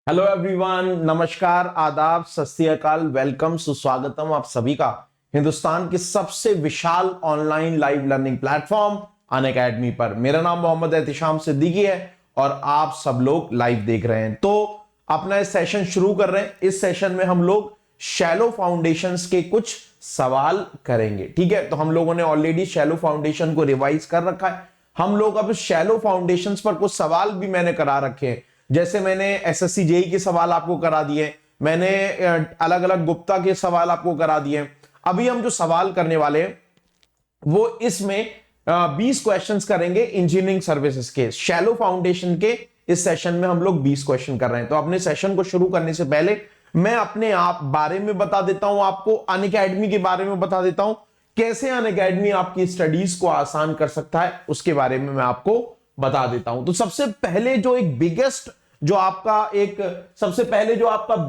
Hello everyone, नमस्कार, आदाब, सत श्री अकाल, वेलकम, सुस्वागतम आप सभी का हिंदुस्तान के सबसे विशाल online live learning platform Unacademy पर। मेरा नाम मोहम्मद एहतिशाम सिद्दीकी है और आप सब लोग लाइव देख रहे हैं। तो अपना इस सेशन शुरू कर रहे हैं। इस सेशन में हम लोग शैलो फाउंडेशंस के कुछ सवाल करेंगे। ठीक है, तो हम लोगों ने ऑलरेडी शैलो फाउंडेशन को रिवाइज कर रखा है। हम लोग अब शैलो फाउंडेशंस पर कुछ सवाल भी मैंने करा रखे हैं। जैसे मैंने एसएससी जेई के सवाल आपको करा दिए, मैंने अलग अलग गुप्ता के सवाल आपको करा दिए। अभी हम जो सवाल करने वाले हैं वो इसमें 20 क्वेश्चंस करेंगे इंजीनियरिंग सर्विसेज के। शैलो फाउंडेशन के इस सेशन में हम लोग 20 क्वेश्चन कर रहे हैं। तो अपने सेशन को शुरू करने से पहले मैं अपने आप बारे में बता देता हूं, आपको अनअकैडमी के बारे में बता देता हूं, कैसे अनअकैडमी आपकी स्टडीज को आसान कर सकता है उसके बारे में मैं आपको बता देता हूं। तो सबसे पहले जो एक बिगेस्ट जो आपका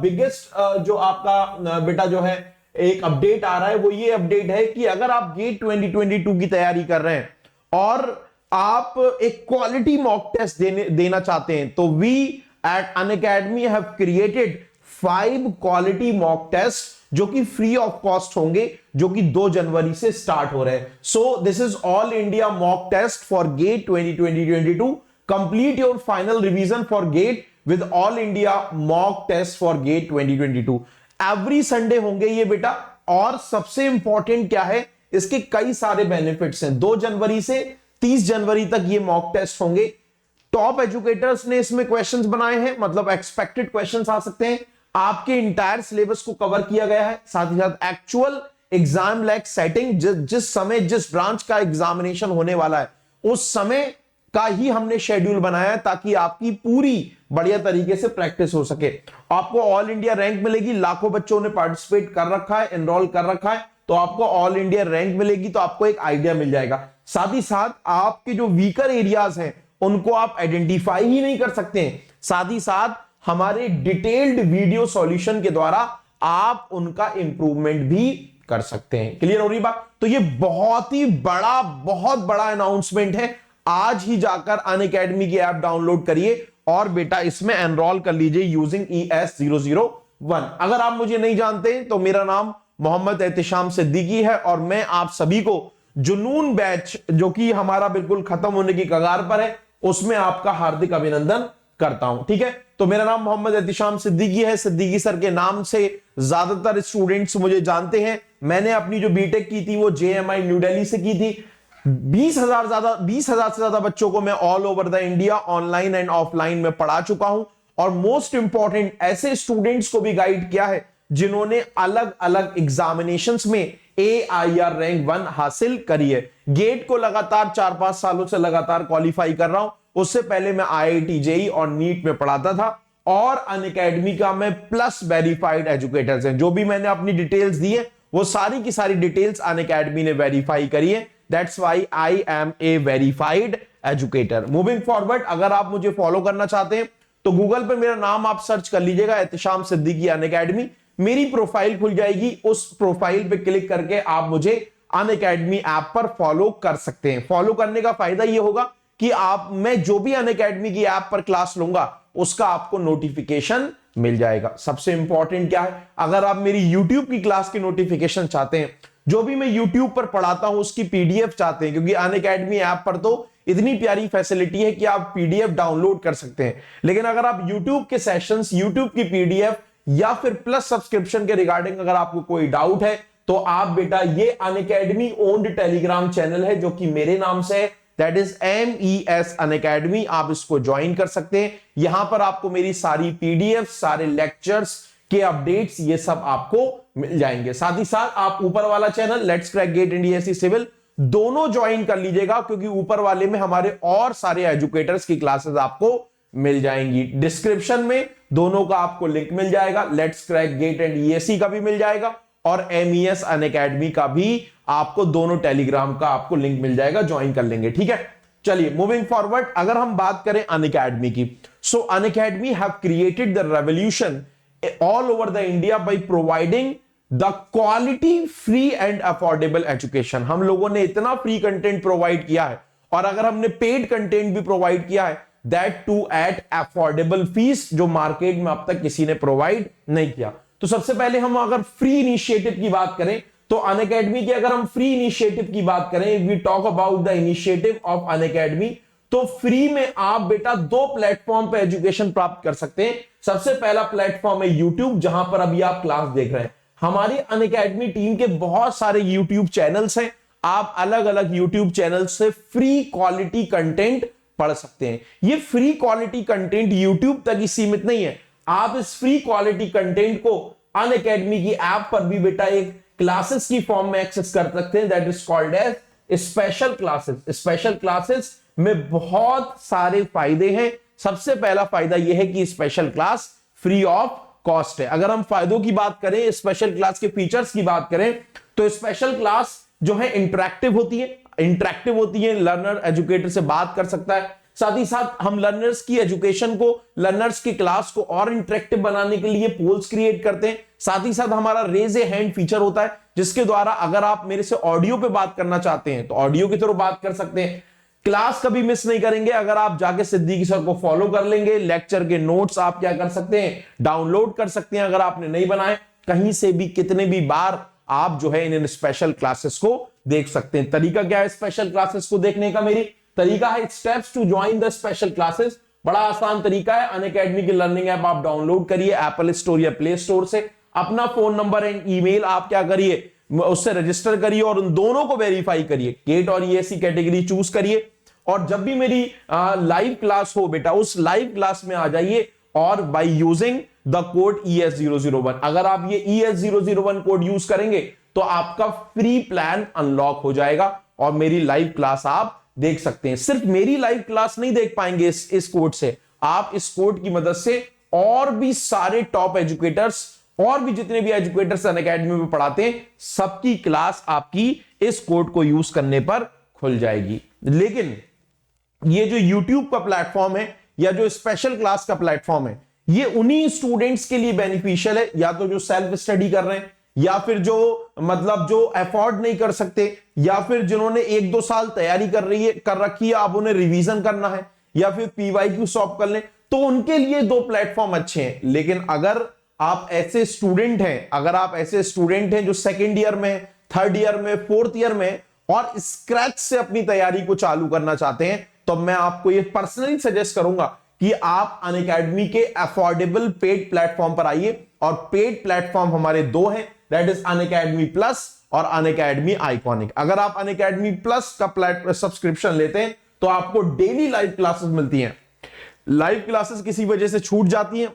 बिगेस्ट जो आपका बेटा जो है एक अपडेट आ रहा है, वो ये अपडेट है कि अगर आप गेट 2022 की तैयारी कर रहे हैं और आप एक क्वालिटी मॉक टेस्ट देना चाहते हैं, तो we at Unacademy have created 5 quality mock test जो कि फ्री ऑफ कॉस्ट होंगे, जो कि 2 जनवरी से स्टार्ट हो रहे हैं। So this is all India mock test for GATE 2022। Complete your final revision for GATE with all India mock test for GATE 2022। Every Sunday होंगे ये बेटा। और सबसे इंपॉर्टेंट क्या है, इसके कई सारे बेनिफिट्स हैं। 2 जनवरी से 30 जनवरी तक ये मॉक टेस्ट होंगे। टॉप एजुकेटर्स ने इसमें क्वेश्चंस बनाए हैं, मतलब एक्सपेक्टेड क्वेश्चंस आ सकते हैं। आपके इंटायर सिलेबस को कवर किया गया है, साथ ही साथ एक्चुअल एग्जाम लाइक सेटिंग, जिस समय जिस ब्रांच का एग्जामिनेशन होने वाला है उस समय का ही हमने शेड्यूल बनाया है, ताकि आपकी पूरी बढ़िया तरीके से प्रैक्टिस हो सके। आपको ऑल इंडिया रैंक मिलेगी। लाखों बच्चों ने पार्टिसिपेट कर रखा है, एनरोल कर रखा है, तो आपको ऑल इंडिया रैंक मिलेगी, तो आपको एक आइडिया मिल जाएगा। साथ ही साथ आपके जो वीकर एरियाज हैं उनको आप आइडेंटिफाई ही नहीं कर सकते हैं, साथ ही साथ हमारे डिटेल्ड वीडियो सॉल्यूशन के द्वारा आप उनका इंप्रूवमेंट भी कर सकते हैं। क्लियर हो रही बात? तो ये बहुत बड़ा अनाउंसमेंट है। आज ही जाकर अनअकैडमी की ऐप डाउनलोड करिए और बेटा इसमें एनरोल कर लीजिए यूजिंग ES001। अगर आप मुझे नहीं जानते तो मेरा नाम मोहम्मद एहतिशाम सिद्दीकी है और मैं आप सभी को जुनून बैच, जो कि हमारा बिल्कुल खत्म होने की कगार पर है, उसमें आपका हार्दिक अभिनंदन करता हूं। ठीक है, तो मेरा नाम मोहम्मद एहतिशाम सिद्दीकी है। सिद्दीकी सर के नाम से ज्यादातर स्टूडेंट्स मुझे जानते हैं। मैंने अपनी जो बीटेक की थी वो JMI न्यू दिल्ली से की थी। 20,000 से ज्यादा बच्चों को मैं all over the India online and offline में पढ़ा चुका हूं, और मोस्ट इंपॉर्टेंट ऐसे स्टूडेंट्स को भी गाइड किया है जिन्होंने अलग अलग एग्जामिनेशंस में AIR रैंक 1 हासिल करी है। गेट को लगातार 4-5 सालों से लगातार क्वालिफाई कर रहा हूं। उससे पहले मैं IIT JEE और नीट में पढ़ाता था, और अनअकैडमी का मैं प्लस वेरीफाइड एजुकेटर्स हैं। जो भी मैंने अपनी डिटेल्स दी है वो सारी की सारी डिटेल्स अनअकैडमी ने वेरीफाई करी है। That's why I am a verified educator. Moving forward, अगर आप मुझे फॉलो करना चाहते हैं तो गूगल पे मेरा नाम आप सर्च कर लीजिएगा, एहतिशाम सिद्दीकी अनअकैडमी। मेरी प्रोफाइल खुल जाएगी। उस प्रोफाइल पे क्लिक करके आप मुझे अनअकैडमी ऐप पर फॉलो कर सकते हैं। फॉलो करने का फायदा यह होगा कि मैं जो भी अनअकैडमी की ऐप पर क्लास लूंगा उसका आपको नोटिफिकेशन मिल जाएगा। सबसे इंपॉर्टेंट क्या है, अगर आप मेरी यूट्यूब की क्लास की नोटिफिकेशन चाहते हैं, जो भी मैं यूट्यूब पर पढ़ाता हूं उसकी PDF चाहते हैं, क्योंकि अनअकैडमी ऐप पर तो इतनी प्यारी फैसिलिटी है कि आप PDF डाउनलोड कर सकते हैं। लेकिन अगर आप यूट्यूब के सेशंस, यूट्यूब की PDF या फिर प्लस सब्सक्रिप्शन के रिगार्डिंग अगर आपको कोई डाउट है, तो आप बेटा ये अनअकैडमी ओन्ड टेलीग्राम चैनल है जो कि मेरे नाम से है, दैट इज MES अनअकैडमी। आप इसको ज्वाइन कर सकते हैं। यहां पर आपको मेरी सारी PDF, सारे लेक्चर्स के अपडेट्स, ये सब आपको मिल जाएंगे। साथ ही साथ आप ऊपर वाला channel let's crack GATE NDSC civil दोनों ज्वाइन कर लीजिएगा, क्योंकि ऊपर वाले में हमारे और सारे एजुकेटर्स की क्लासेस आपको मिल जाएंगी। डिस्क्रिप्शन में दोनों का आपको लिंक मिल जाएगा। Let's crack GATE and ESC का भी मिल जाएगा और MES अनअकैडमी का भी आपको, दोनों टेलीग्राम का आपको लिंक मिल जाएगा, ज्वाइन कर लेंगे। ठीक है, चलिए मूविंग फॉरवर्ड, अगर हम बात करें अनअकैडमी की, सो Unacademy have created the revolution all over the India by providing the quality free and affordable education. हम लोगों ने इतना फ्री कंटेंट प्रोवाइड किया है, और अगर हमने पेड कंटेंट भी प्रोवाइड किया है, that too at affordable fees, जो मार्केट में अब तक किसी ने प्रोवाइड नहीं किया। तो सबसे पहले हम अगर फ्री इनिशिएटिव की बात करें तो अनअकैडमी की, अगर हम फ्री इनिशिएटिव की बात करें, we talk about the initiative of Unacademy, तो फ्री में आप बेटा दो प्लेटफॉर्म पे एजुकेशन प्राप्त कर सकते हैं। सबसे पहला प्लेटफॉर्म है यूट्यूब, जहां पर अभी आप क्लास देख रहे हैं। हमारी अनअकैडमी टीम के बहुत सारे यूट्यूब चैनल्स हैं, आप अलग अलग यूट्यूब चैनल से फ्री क्वालिटी कंटेंट पढ़ सकते हैं। ये फ्री क्वालिटी कंटेंट यूट्यूब तक ही सीमित नहीं है, आप इस फ्री क्वालिटी कंटेंट को अनअकैडमी की ऐप पर भी बेटा एक क्लासेस की फॉर्म में एक्सेस कर सकते हैं, that is called as special classes. Special classes में बहुत सारे फायदे हैं। सबसे पहला फायदा यह है कि special class free of cost है। अगर हम फायदों की बात करें, स्पेशल क्लास के फीचर्स की बात करें, तो स्पेशल क्लास जो है इंटरैक्टिव होती है, लर्नर एजुकेटर से बात कर सकता है। साथ ही साथ हम लर्नर्स की एजुकेशन को, लर्नर्स की क्लास को और इंटरेक्टिव बनाने के लिए पोल्स क्रिएट करते हैं। साथ ही साथ हमारा रेज ए हैंड फीचर होता है, जिसके द्वारा अगर आप मेरे से ऑडियो पे बात करना चाहते हैं तो ऑडियो के थ्रू बात कर सकते हैं। क्लास कभी मिस नहीं करेंगे अगर आप जाके सिद्दीकी सर को फॉलो कर लेंगे। लेक्चर के नोट्स आप क्या कर सकते हैं, डाउनलोड कर सकते हैं अगर आपने नहीं बनाए। कहीं से भी कितने भी बार आप जो है इन स्पेशल क्लासेस को देख सकते हैं। तरीका क्या है स्पेशल क्लासेस को देखने का? मेरी तरीका है steps to join the special classes. बड़ा आसान तरीका है, अनअकैडमी की लर्निंग ऐप आप डाउनलोड करिए एप्पल स्टोर या प्ले स्टोर से। अपना फोन नंबर एंड ईमेल आप क्या करिए, उससे रजिस्टर करिए और उन दोनों को वेरीफाई करिए। केट और ईएससी कैटेगरी चूज करिए और जब भी मेरी लाइव क्लास हो बेटा, उस लाइव क्लास में आ जाइए और by using the code ES001। अगर आप ये ES001 कोड यूज करेंगे तो आपका फ्री प्लान अनलॉक हो जाएगा और मेरी लाइव क्लास आप देख सकते हैं। सिर्फ मेरी लाइव क्लास नहीं देख पाएंगे इस कोड से, आप इस कोड की मदद से और भी सारे टॉप एजुकेटर्स और भी जितने भी एजुकेटर्स अनअकैडमी में पढ़ाते हैं, सबकी क्लास आपकी इस कोड को यूज करने पर खुल जाएगी। लेकिन ये जो YouTube का प्लेटफॉर्म है या जो स्पेशल क्लास का प्लेटफॉर्म है, ये उन्हीं स्टूडेंट्स के लिए बेनिफिशियल है, या तो जो सेल्फ स्टडी कर रहे हैं, या फिर जो मतलब जो अफोर्ड नहीं कर सकते, या फिर जिन्होंने 1-2 साल तैयारी कर रखी है, अब उन्हें रिवीजन करना है, या फिर PYQ सॉल्व कर लें, तो उनके लिए दो प्लेटफॉर्म अच्छे हैं। लेकिन अगर आप ऐसे स्टूडेंट हैं जो सेकेंड ईयर में, थर्ड ईयर में, फोर्थ ईयर में और स्क्रैच से अपनी तैयारी को चालू करना चाहते हैं, तो मैं आपको ये पर्सनली सजेस्ट करूंगा कि आप अनअकैडमी के अफोर्डेबल पेड प्लेटफॉर्म पर आइए। और पेड प्लेटफॉर्म हमारे दो हैं, दैट इज अनअकैडमी प्लस और अनअकैडमी आइकॉनिक। अगर आप अनअकैडमी प्लस का सब्सक्रिप्शन लेते हैं तो आपको डेली लाइव क्लासेस मिलती हैं। लाइव क्लासेस किसी वजह से छूट जाती हैं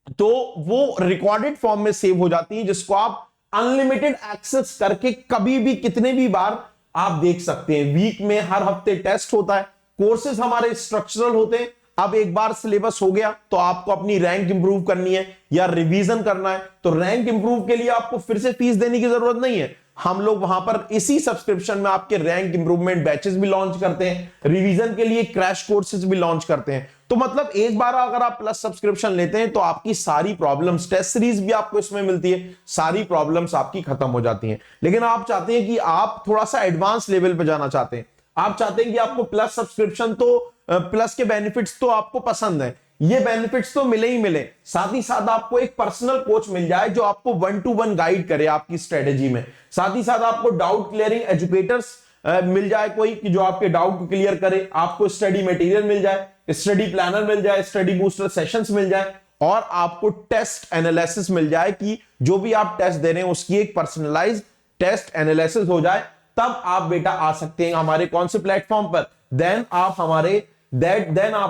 तो वो रिकॉर्डेड फॉर्म में सेव हो जाती है, जिसको आप अनलिमिटेड एक्सेस करके कभी भी कितने भी बार आप देख सकते हैं। वीक में हर हफ्ते टेस्ट होता है, कोर्सेज हमारे स्ट्रक्चरल होते हैं। अब एक बार सिलेबस हो गया तो आपको अपनी रैंक इंप्रूव करनी है या रिवीजन करना है, तो रैंक इंप्रूव के लिए आपको फिर से फीस देने की जरूरत नहीं है। हम लोग वहां पर इसी सब्सक्रिप्शन में आपके रैंक इंप्रूवमेंट बैचेस भी लॉन्च करते हैं, रिवीजन के लिए क्रैश कोर्सेज भी लॉन्च करते हैं। तो मतलब एक बार अगर आप प्लस सब्सक्रिप्शन लेते हैं तो आपकी सारी प्रॉब्लम्स, टेस्ट सीरीज भी आपको इसमें मिलती है, सारी प्रॉब्लम्स आपकी खत्म हो जाती हैं। लेकिन आप चाहते हैं कि आप थोड़ा सा एडवांस लेवल पे जाना चाहते हैं, आप चाहते हैं कि आपको प्लस सब्सक्रिप्शन तो प्लस के बेनिफिट्स तो आपको पसंद है, ये बेनिफिट्स तो मिले ही मिले, साथ ही साथ आपको एक पर्सनल कोच मिल जाए जो आपको 1-to-1 गाइड करे आपकी स्ट्रेटेजी में। साथ ही साथ आपको डाउट क्लियरिंग एजुकेटर्स मिल जाए कोई कि जो आपके डाउट को क्लियर करे, आपको स्टडी मटेरियल मिल जाए, स्टडी प्लानर मिल जाए, स्टडी बूस्टर सेशंस मिल जाए और आपको टेस्ट एनालिसिस मिल जाए कि जो भी आप टेस्ट दे रहे हैं उसकी एक पर्सनलाइज्ड टेस्ट एनालिसिस हो जाए। तब आप बेटा आ सकते हैं हमारे कौन से प्लेटफॉर्म पर, देन आप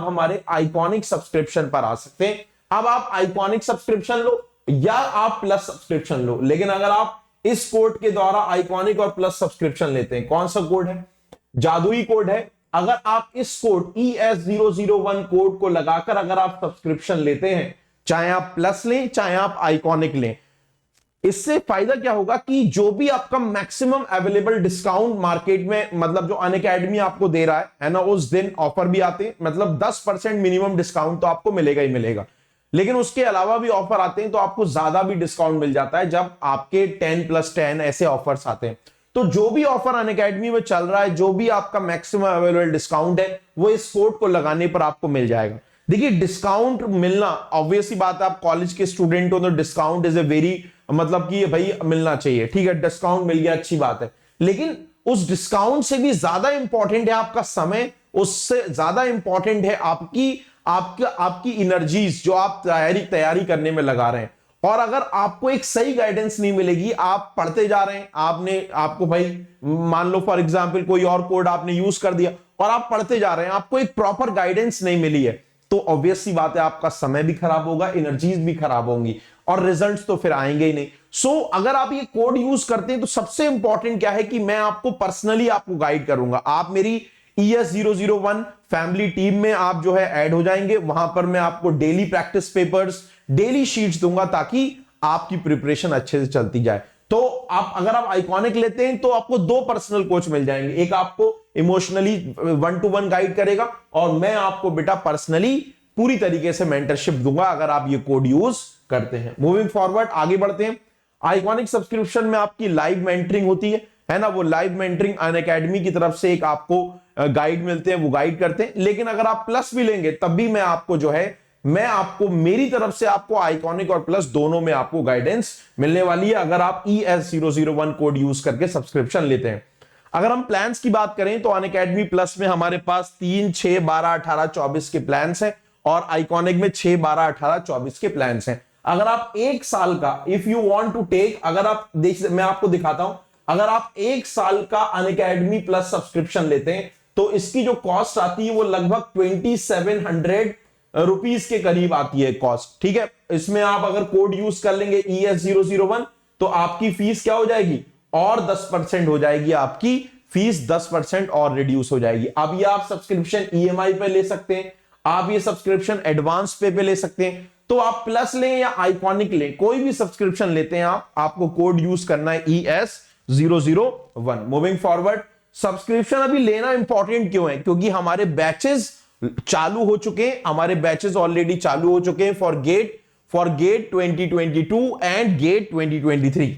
हमारे आइकॉनिक सब्सक्रिप्शन पर आ सकते हैं। अब आप आइकॉनिक सब्सक्रिप्शन लो या आप प्लस सब्सक्रिप्शन लो, लेकिन अगर आप इस कोड के द्वारा आइकॉनिक और प्लस सब्सक्रिप्शन लेते हैं, कौन सा कोड है? जादुई कोड है। अगर आप इस कोड ES001 कोड को लगाकर अगर आप सब्सक्रिप्शन लेते हैं, चाहे आप प्लस लें चाहे आप आइकॉनिक लें, इससे फायदा क्या होगा कि जो भी आपका मैक्सिमम अवेलेबल डिस्काउंट मार्केट में, मतलब जो अनअकैडमी आपको दे रहा है ना, उस दिन ऑफर भी आते हैं, मतलब 10% मिनिमम डिस्काउंट तो आपको मिलेगा ही मिलेगा। लेकिन उसके अलावा भी ऑफर आते हैं तो आपको ज्यादा भी डिस्काउंट मिल जाता है जब आपके 10+10 ऐसे ऑफर्स आते हैं। तो जो भी ऑफर अनअकैडमी में चल रहा है, जो भी आपका मैक्सिमम अवेलेबल डिस्काउंट है, वो इस कोड को लगाने पर आपको मिल जाएगा। देखिए डिस्काउंट मिलना ऑब्वियस सी बात है, आप कॉलेज के स्टूडेंट हो तो डिस्काउंट इज ए वेरी, मतलब कि भाई मिलना चाहिए, ठीक है, डिस्काउंट मिल गया अच्छी बात है, लेकिन उस डिस्काउंट से भी ज्यादा इंपॉर्टेंट है आपका समय, उससे ज्यादा इंपॉर्टेंट है आपकी एनर्जीज जो आप तैयारी करने में लगा रहे हैं। और अगर आपको एक सही गाइडेंस नहीं मिलेगी, आप पढ़ते जा रहे हैं, आपको भाई मान लो फॉर एग्जांपल कोई और कोड आपने यूज कर दिया और आप पढ़ते जा रहे हैं, आपको एक प्रॉपर गाइडेंस नहीं मिली है, तो ऑब्वियस सी बात है आपका समय भी खराब होगा, एनर्जीज भी खराब होंगी और रिजल्ट्स तो फिर आएंगे ही नहीं। सो अगर आप ये कोड यूज करते हैं तो सबसे इंपॉर्टेंट क्या है कि मैं आपको पर्सनली आपको गाइड करूंगा। आप मेरी ES001 फैमिली टीम में आप जो है ऐड हो जाएंगे, वहां पर मैं आपको daily practice papers, daily sheets दूंगा ताकि आपकी प्रिपरेशन अच्छे से चलती जाए। तो अगर आप आइकॉनिक लेते हैं तो आपको 2 पर्सनल कोच मिल जाएंगे, एक आपको इमोशनली 1-to-1 गाइड करेगा और मैं आपको बेटा पर्सनली पूरी तरीके से मेंटरशिप दूंगा अगर आप ये कोड यूज करते हैं। मूविंग फॉरवर्ड आगे बढ़ते हैं। आइकॉनिक सब्सक्रिप्शन में आपकी लाइव मेंटरिंग होती है ना, वो लाइव मेंटरिंग अनअकैडमी की तरफ से एक आपको गाइड मिलते हैं, वो गाइड करते हैं। लेकिन अगर आप प्लस भी लेंगे तब भी मैं आपको मेरी तरफ से आपको आइकॉनिक और प्लस दोनों में आपको गाइडेंस मिलने वाली है अगर आप ES001 कोड यूज करके सब्सक्रिप्शन लेते हैं। अगर हम प्लान्स की बात करें तो अनअकैडमी प्लस में हमारे पास 3, 6, 12, 18, 24 के प्लान्स हैं और आइकॉनिक में 6, 12, 18, 24 के प्लान्स हैं। अगर आप एक साल का if you want to take, अगर आप मैं आपको दिखाता हूं, अगर आप एक साल का अनअकैडमी प्लस सब्सक्रिप्शन लेते हैं तो इसकी जो कॉस्ट आती है वो लगभग 2700 रुपीस के करीब आती है कॉस्ट, ठीक है। इसमें आप अगर कोड यूज कर लेंगे ES001 तो आपकी फीस क्या हो जाएगी, और 10% हो जाएगी, आपकी फीस 10% और रिड्यूस हो जाएगी। अब ये आप सब्सक्रिप्शन EMI पे ले सकते हैं, आप ये सब्सक्रिप्शन एडवांस पे ले सकते हैं। तो आप प्लस लें या आइकॉनिक लें, कोई भी सब्सक्रिप्शन लेते हैं आपको कोड यूज करना है ES001। मूविंग फॉरवर्ड, सब्सक्रिप्शन अभी लेना इंपॉर्टेंट क्यों है, क्योंकि हमारे बैचेस चालू हो चुके हैं, हमारे बैचेस ऑलरेडी चालू हो चुके हैं फॉर गेट 2022 एंड गेट 2023।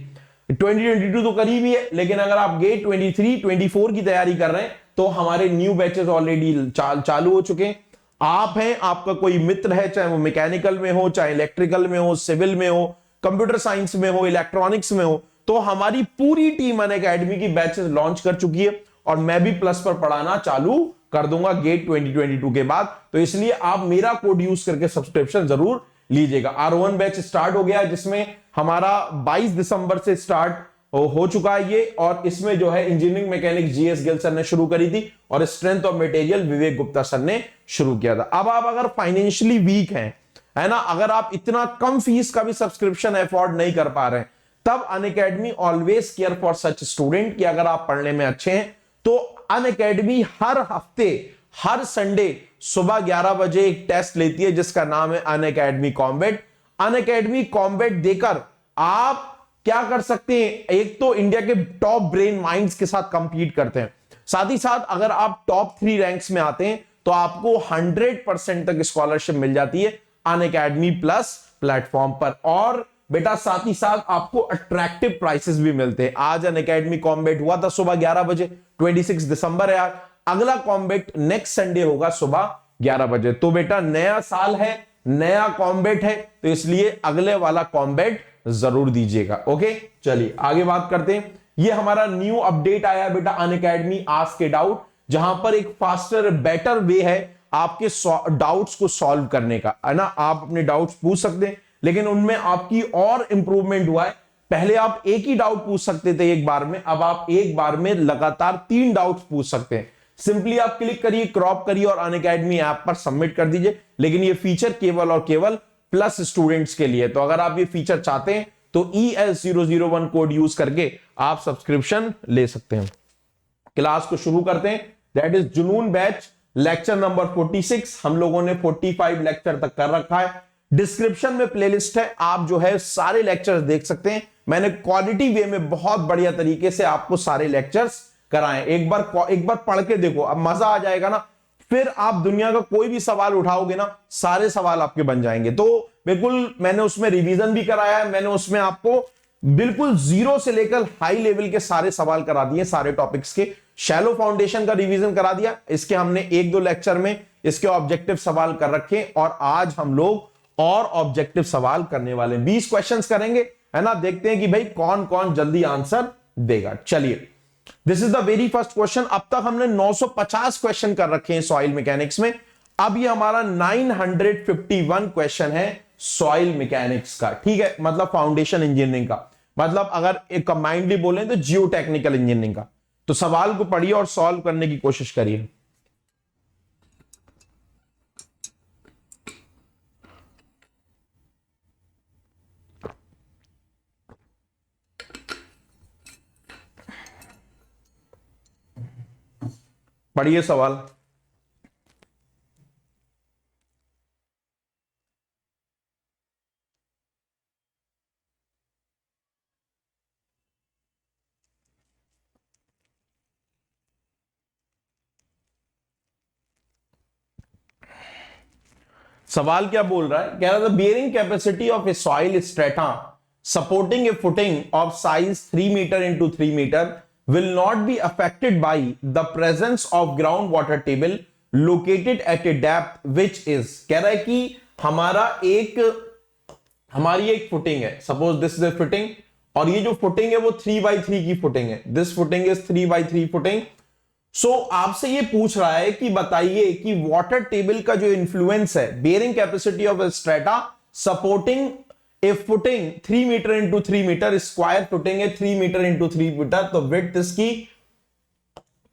2022 तो करीब ही है, लेकिन अगर आप गेट 23, 24 की तैयारी कर रहे हैं तो हमारे न्यू बैचेस ऑलरेडी चालू हो चुके हैं। आप हैं, आपका कोई मित्र है, चाहे वो मैकेनिकल में हो, चाहे इलेक्ट्रिकल में हो, सिविल में हो, कंप्यूटर साइंस में हो, इलेक्ट्रॉनिक्स में हो, तो हमारी पूरी टीम अनअकैडमी की बैचेस लॉन्च कर चुकी है और मैं भी प्लस पर पढ़ाना चालू कर दूंगा गेट 2022 के बाद। तो इसलिए आप मेरा कोड यूज करके सब्सक्रिप्शन जरूर लीजिएगा। R1 बैच स्टार्ट हो गया है जिसमें हमारा 22 दिसंबर से स्टार्ट हो चुका है ये, और इसमें जो है engineering mechanic GS Gill sir ने शुरू करी थी और strength of material Vivek Gupta sir ने शुरू किया था। अब आप अगर फाइनेंशियली वीक हैं, है ना, अगर आप इतना कम फीस का भी सब्सक्रिप्शन अफोर्ड नहीं कर पा रहे हैं, तब Unacademy always care for such student कि अगर आप पढ़ने में अच्छे हैं तो अनअकैडमी हर हफ्ते हर संडे सुबह 11 बजे एक टेस्ट लेती है जिसका नाम है अनअकैडमी कॉम्बैट। अनअकैडमी कॉम्बैट देकर आप क्या कर सकते हैं, एक तो इंडिया के टॉप ब्रेन माइंड्स के साथ कंपीट करते हैं, साथ ही साथ अगर आप टॉप 3 रैंक्स में आते हैं तो आपको 100% तक स्कॉलरशिप मिल जाती है अनअकैडमी प्लस प्लेटफॉर्म पर। और बेटा साथ ही साथ आपको अट्रैक्टिव प्राइसेस भी मिलते हैं। आज अनअकैडमी कॉम्बैट हुआ था सुबह 11 बजे, 26 दिसंबर है आज। अगला कॉम्बैट नेक्स्ट संडे होगा सुबह 11 बजे। तो बेटा नया साल है, नया कॉम्बैट है, तो इसलिए अगले वाला कॉम्बैट जरूर दीजिएगा। ओके, चलिए आगे बात करते हैं। ये हमारा न्यू अपडेट आया बेटा अनअकैडमी आस्क ए डाउट, जहां पर एक फास्टर बेटर वे है आपके डाउट्स को सॉल्व करने का, है ना। आप अपने डाउट्स पूछ सकते हैं, लेकिन उनमें आपकी और इंप्रूवमेंट हुआ है। पहले आप एक ही डाउट पूछ सकते थे एक बार में, अब आप एक बार में लगातार 3 डाउट्स पूछ सकते हैं। सिंपली आप क्लिक करिए, क्रॉप करिए और अनअकैडमी ऐप पर सबमिट कर दीजिए। लेकिन ये फीचर केवल और केवल प्लस स्टूडेंट्स के लिए। तो अगर आप ये फीचर चाहते हैं तो ES001 कोड यूज करके आप सब्सक्रिप्शन ले सकते हैं। क्लास को शुरू करते हैं। दैट इज जुनून बैच लेक्चर नंबर 46। हम लोगों ने 45 लेक्चर तक कर रखा है। डिस्क्रिप्शन में प्लेलिस्ट है, आप जो है सारे लेक्चर्स देख सकते हैं। मैंने क्वालिटी वे में बहुत बढ़िया तरीके से आपको सारे लेक्चर्स कराएं। एक बार पढ़ के देखो, अब मजा आ जाएगा ना। फिर आप दुनिया का कोई भी सवाल उठाओगे ना, सारे सवाल आपके बन जाएंगे। तो बिल्कुल मैंने उसमें रिवीजन भी कराया है, मैंने उसमें आपको बिल्कुल जीरो से लेकर हाई लेवल के सारे सवाल करा दिए, सारे टॉपिक्स के। शैलो फाउंडेशन का रिवीजन करा दिया, इसके हमने एक दो लेक्चर में इसके ऑब्जेक्टिव सवाल कर रखे, और आज हम लोग और ऑब्जेक्टिव सवाल करने वाले 20 क्वेश्चंस करेंगे, है ना। देखते हैं कि भाई कौन कौन जल्दी आंसर देगा। चलिए, this is the very first question. अब तक हमने 950 क्वेश्चन कर रखे हैं सॉइल मैकेनिक्स में, अब ये हमारा 951 क्वेश्चन है सॉइल मैकेनिक्स का, ठीक है, मतलब फाउंडेशन इंजीनियरिंग का, मतलब अगर एक कंबाइंडली बोले तो जियो टेक्निकल इंजीनियरिंग का। तो सवाल को पढ़िए और सॉल्व करने की कोशिश करिए। पढ़िए सवाल। सवाल क्या बोल रहा है, कह रहा था bearing capacity of a soil strata supporting a footing of size 3 metre into 3 metre will not be affected by the presence of groundwater table located at a depth which is, कह रहा है कि हमारी एक फुटिंग है, suppose this is a footing, और ये जो फुटिंग है वो 3x3 की फुटिंग है, this footing is 3x3 footing. So आपसे ये पूछ रहा है कि बताइए कि वाटर टेबल का जो इंफ्लुएंस है, bearing capacity of strata supporting a footing 3 metre into 3 metre, square footing है 3 मीटर इंटू 3 मीटर, तो विड्थ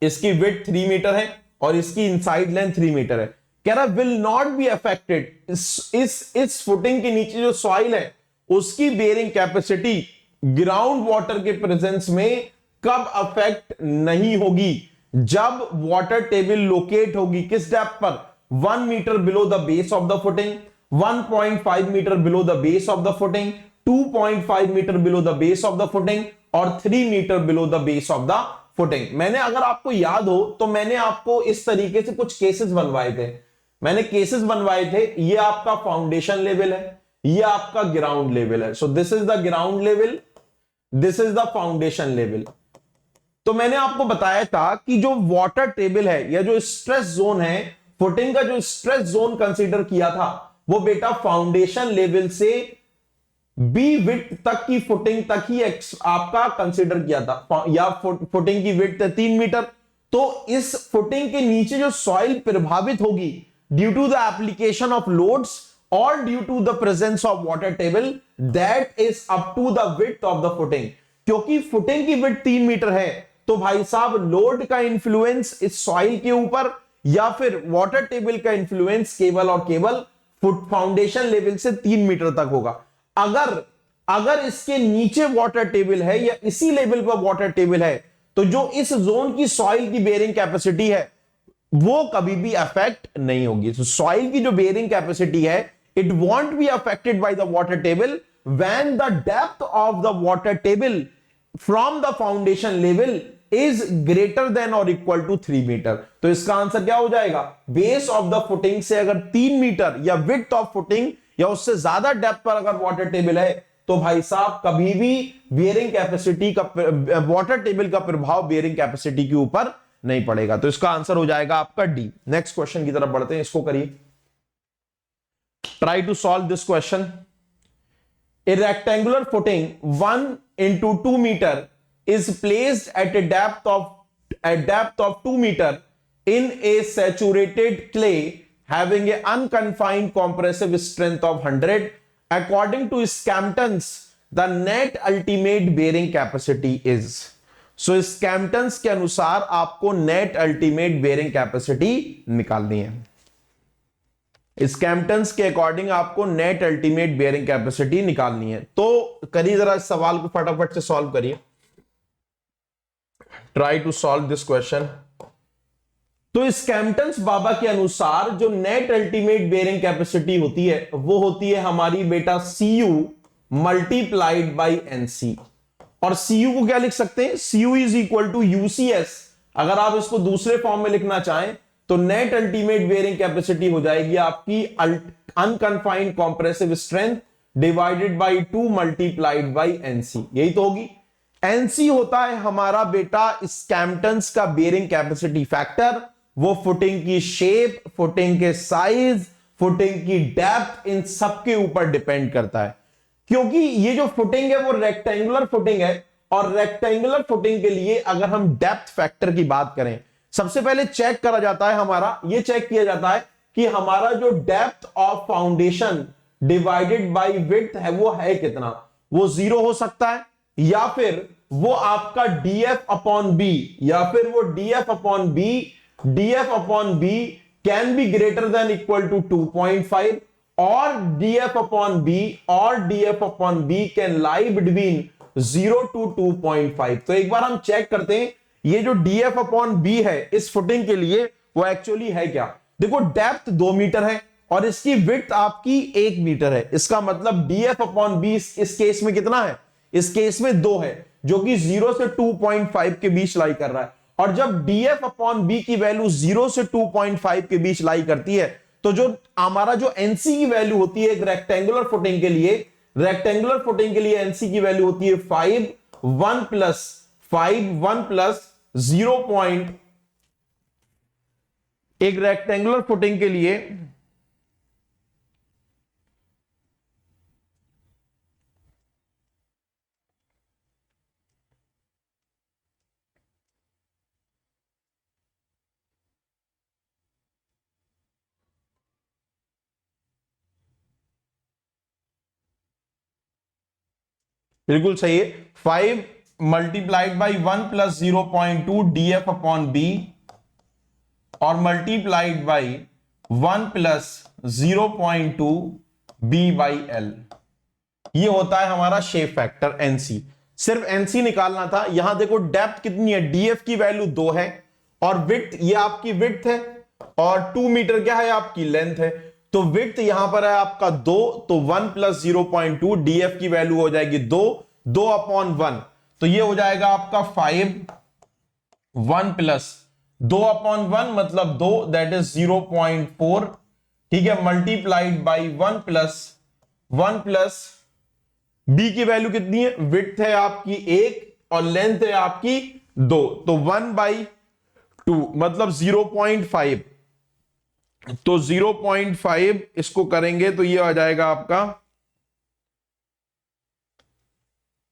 इसकी विड्थ 3 मीटर है और इसकी इनसाइड लेंथ 3 मीटर है। कह रहा विल नॉट बी अफेक्टेड, इस फुटिंग के नीचे जो सॉइल है उसकी बेयरिंग कैपेसिटी ग्राउंड वाटर के प्रेजेंस में कब अफेक्ट नहीं होगी, जब वाटर टेबल लोकेट होगी किस डेप्थ पर, 1 metre below the base of the footing, 1.5 metre below the base of the footing, 2.5 metre below the base of the footing और 3 metre below the base of the footing. मैंने, अगर आपको याद हो तो मैंने आपको इस तरीके से कुछ केसेस बनवाए थे, ये आपका फाउंडेशन लेवल है, ये आपका ग्राउंड लेवल है। सो this is the ground level, this is the foundation level. तो मैंने आपको बताया था कि जो वाटर टेबल है या जो स्ट्रेस जोन है, फुटिंग का जो स्ट्रेस जोन कंसीडर किया था वो बेटा फाउंडेशन लेवल से बी विड्थ तक की फुटिंग तक ही आपका कंसीडर किया था, या फुटिंग की विड्थ है 3 मीटर। तो इस फुटिंग के नीचे जो सॉइल प्रभावित होगी due to the application of loads और due to the presence of water table, that is up to the width of the footing. क्योंकि फुटिंग की विड्थ 3 मीटर है तो भाई साहब लोड का इंफ्लुएंस इस सॉइल के ऊपर या फिर वाटर टेबल का इंफ्लुएंस केवल और केवल फाउंडेशन लेवल से 3 मीटर तक होगा। अगर इसके नीचे वाटर टेबल है या इसी लेवल पर वाटर टेबल है तो जो इस जोन की सॉइल की बेयरिंग कैपेसिटी है वो कभी भी अफेक्ट नहीं होगी। तो सॉइल की जो बेयरिंग कैपेसिटी है it won't be affected by the water table when the depth of the water table from the foundation level is greater than और इक्वल टू 3 मीटर। तो इसका आंसर क्या हो जाएगा, बेस ऑफ द फुटिंग से अगर 3 metre या width of footing या उससे ज्यादा डेप्थ पर अगर वाटर टेबल है तो भाई साहब कभी भी बियरिंग कैपेसिटी का, वाटर टेबल का प्रभाव बियरिंग कैपेसिटी के ऊपर नहीं पड़ेगा। तो इसका आंसर हो जाएगा आपका डी। नेक्स्ट क्वेश्चन की तरफ बढ़ते हैं, इसको करिए, try to solve this question. A rectangular footing 1 into 2 meter is placed at a depth of 2 meter in a saturated clay having a unconfined compressive strength of 100. According to Scamptons, the net ultimate bearing capacity is. So Scamptons के अनुसार आपको net ultimate bearing capacity निकालनी है। स्कैम्पटन्स के according आपको net ultimate bearing capacity निकालनी है। तो करिए जरा इस सवाल को फटाफट से सॉल्व करिए, try to solve this question. तो स्कैम्पटन्स बाबा के अनुसार जो नेट अल्टीमेट बेयरिंग कैपेसिटी होती है वो होती है हमारी बेटा CU मल्टीप्लाइड बाई NC। और CU को क्या लिख सकते हैं, CU is equal to UCS। अगर आप इसको दूसरे फॉर्म में लिखना चाहें तो नेट अल्टीमेट बेयरिंग कैपेसिटी हो जाएगी आपकी unconfined compressive strength divided by 2 multiplied by NC, यही तो होगी। एनसी होता है हमारा बेटा स्कैम्पटन्स का बेयरिंग कैपेसिटी फैक्टर, वो फुटिंग की शेप, फुटिंग के साइज, फुटिंग की डेप्थ, इन सब के ऊपर डिपेंड करता है। क्योंकि ये जो फुटिंग है वो रेक्टेंगुलर फुटिंग है, और रेक्टेंगुलर फुटिंग के लिए अगर हम डेप्थ फैक्टर की बात करें, सबसे पहले चेक करा जाता है हमारा, ये चेक किया जाता है कि हमारा जो depth of foundation divided by width है वो है कितना। वो 0 हो सकता है, या फिर वो आपका डीएफ अपॉन बी, या फिर वो DF upon b, DF upon b can be greater than equal to 2.5, और df upon b और df upon b can lie between 0 to 2.5। तो एक बार हम चेक करते हैं ये जो df upon b है इस फुटिंग के लिए वो एक्चुअली है क्या। देखो डेप्थ 2 मीटर है और इसकी विड्थ आपकी 1 मीटर है, इसका मतलब df upon b इस केस में कितना है, इस केस में 2 है, जो कि 0 से 2.5 के बीच लाई कर रहा है। और जब df upon b की वैल्यू 0 से 2.5 के बीच लाई करती है तो जो हमारा जो एनसी की वैल्यू होती है एक रेक्टेंगुलर फुटिंग के लिए, रेक्टेंगुलर फुटिंग के लिए एनसी की वैल्यू होती है 5, 1 प्लस 5, 1 प्लस 0 पॉइंट, एक रेक्टेंगुलर फुटिंग के लिए बिल्कुल सही है, 5 multiplied by 1 plus 0.2 DF upon B और multiplied by 1 plus 0.2 B by L, ये होता है हमारा शेप फैक्टर एनसी। सिर्फ एनसी निकालना था। यहां देखो डेप्थ कितनी है, डीएफ की वैल्यू 2 है और विड्थ ये आपकी विड्थ है और 2 मीटर क्या है आपकी लेंथ है, तो विड्थ यहां पर है आपका 2, तो 1 प्लस 0.2 डीएफ की वैल्यू हो जाएगी 2, 2 अपॉन 1, तो ये हो जाएगा आपका 5, 1 प्लस 2 अपॉन 1 मतलब 2 दैट इज 0.4, ठीक है, मल्टीप्लाइड बाई 1 प्लस बी की वैल्यू कितनी है, विड्थ है आपकी 1 और लेंथ है आपकी 2, तो 1/2 मतलब 0.5, तो 0.5 इसको करेंगे तो ये आ जाएगा आपका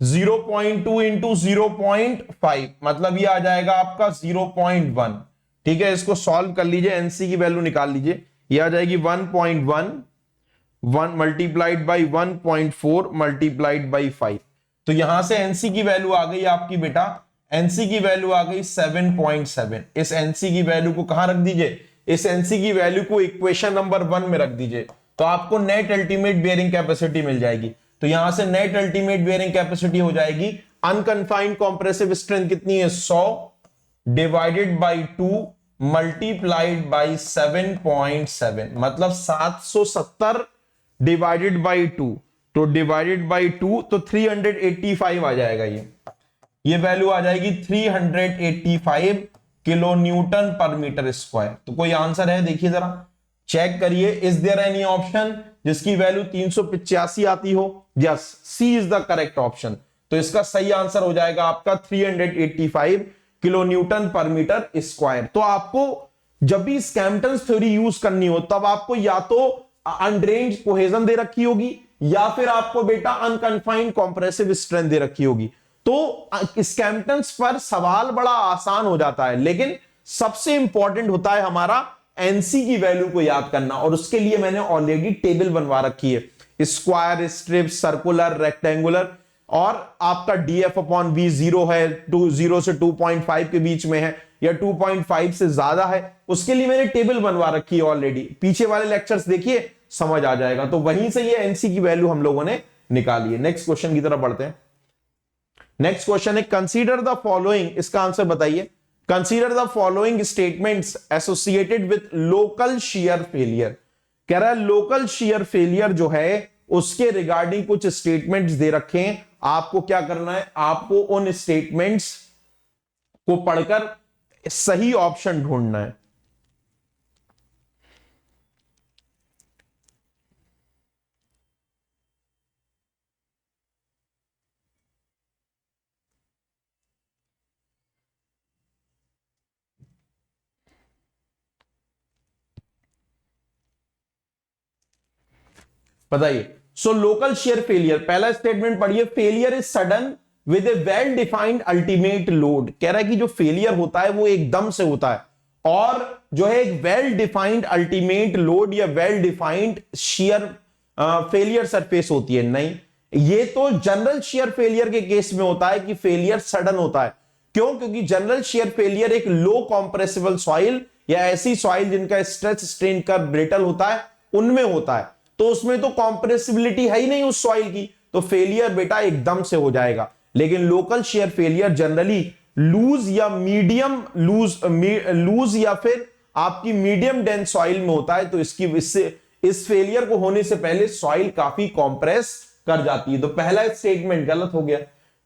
0.2 इंटू 0.5 मतलब ये आ जाएगा आपका 0.1, ठीक है। इसको सॉल्व कर लीजिए, एनसी की वैल्यू निकाल लीजिए, ये आ जाएगी 1.1 1 मल्टीप्लाइड बाई 1.4 मल्टीप्लाइड बाई 5, तो यहां से एनसी की वैल्यू आ गई आपकी बेटा, एनसी की वैल्यू आ गई 7.7। इस एनसी की वैल्यू को कहां रख दीजिए, इस एनसी की वैल्यू को इक्वेशन नंबर 1 में रख दीजिए, तो आपको नेट अल्टीमेट बेयरिंग कैपेसिटी मिल जाएगी। तो यहां से नेट अल्टीमेट बेयरिंग कैपेसिटी हो जाएगी अनकंफाइंड कॉम्प्रेसिव स्ट्रेंथ कितनी है 100 डिवाइडेड बाई 2 मल्टीप्लाइड बाई 7.7 मतलब 770 डिवाइडेड बाई 2, तो डिवाइडेड बाई 2 तो 385 आ जाएगा, ये वैल्यू आ जाएगी 385 किलो न्यूटन पर मीटर स्क्वायर। तो कोई आंसर है देखिए जरा, चेक करिए, इज देयर एनी ऑप्शन जिसकी वैल्यू 385 आती हो। Yes, C is the correct option, तो इसका सही आंसर हो जाएगा आपका 385 किलो न्यूटन पर मीटर स्क्वायर। तो आपको जब भी स्कैम्पटन्स थ्योरी यूज करनी हो तब आपको या तो अनड्रेन्ड कोहेजन दे रखी होगी या फिर आपको बेटा अनकंफाइंड कॉम्प्रेसिव स्ट्रेंथ दे रखी होगी, तो स्कैम्पटन्स पर सवाल बड़ा आसान हो जाता है, लेकिन सबसे इंपॉर्टेंट होता है हमारा एनसी की वैल्यू को याद करना, और उसके लिए मैंने ऑलरेडी टेबल बनवा रखी है, स्क्वायर, स्ट्रिप, सर्कुलर, रेक्टेंगुलर, और आपका डीएफ अपॉन वी 0 है, 0 से 2.5 के बीच में है या 2.5 से ज्यादा है, उसके लिए मैंने टेबल बनवा रखी है ऑलरेडी, पीछे वाले लेक्चर्स देखिए समझ आ जाएगा। तो वहीं से ये एनसी की वैल्यू हम लोगों ने निकाली है। नेक्स्ट क्वेश्चन की तरफ बढ़ते हैं। नेक्स्ट क्वेश्चन है कंसीडर द फॉलोइंग, इसका आंसर बताइए, consider the following statements associated with local shear failure. कह रहा है लोकल शियर फेलियर जो है उसके रिगार्डिंग कुछ स्टेटमेंट्स दे रखे हैं, आपको क्या करना है, आपको उन स्टेटमेंट्स को पढ़कर सही ऑप्शन ढूंढना है। बताइए। सो लोकल शेयर फेलियर, पहला स्टेटमेंट पढ़िए, failure is sudden with A well defined ultimate load. कह रहा है कि जो फेलियर होता है वो एकदम से होता है और जो है एक वेल डिफाइंड अल्टीमेट लोड या well defined share failure surface होती है। नहीं, ये तो जनरल शेयर फेलियर के केस में होता है कि फेलियर सडन होता है। क्यों? क्योंकि जनरल शेयर फेलियर एक लो कॉम्प्रेसिबल सॉइल या ऐसी सॉइल जिनका स्ट्रेच स्ट्रेन कर्व ब्रिटल होता है उनमें होता है, तो उसमें तो कॉम्प्रेसिबिलिटी है ही नहीं उस सॉइल की, तो फेलियर बेटा एकदम से हो जाएगा। लेकिन local shear failure generally loose या मीडियम लूज या फिर आपकी मीडियम डेंस सॉइल में होता है, तो इस फेलियर को होने से पहले सॉइल काफी कॉम्प्रेस कर जाती है। तो पहला स्टेटमेंट गलत हो गया।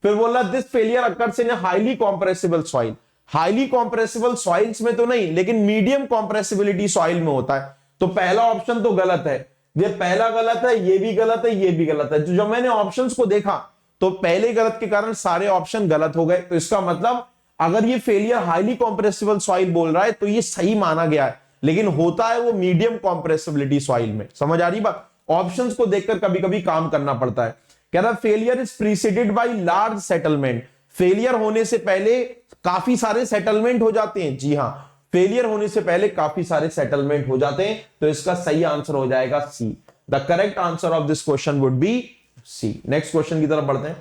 फिर बोला this failure occurs in highly compressible soil. Highly compressible soils में तो नहीं, लेकिन मीडियम कॉम्प्रेसिबिलिटी सॉइल में होता है। तो पहला ऑप्शन तो गलत है, ये पहला गलत है, ये भी गलत है, ये भी गलत है। तो जब मैंने ऑप्शंस को देखा तो पहले गलत के कारण सारे ऑप्शन गलत हो गए। तो इसका मतलब अगर ये फेलियर हाईली कॉम्प्रेसिबल सॉइल बोल रहा है तो ये सही माना गया है, लेकिन होता है वो मीडियम कॉम्प्रेसिबिलिटी सॉइल में। समझ आ रही बात? ऑप्शंस को देखकर कभी कभी काम करना पड़ता है। कह रहा failure is preceded by large settlement. Failure होने से पहले काफी सारे सेटलमेंट हो जाते हैं। जी हां, फेलियर होने से पहले काफी सारे सेटलमेंट हो जाते हैं। तो इसका सही आंसर हो जाएगा C. The correct answer of this question would be C. Next question की तरफ बढ़ते हैं।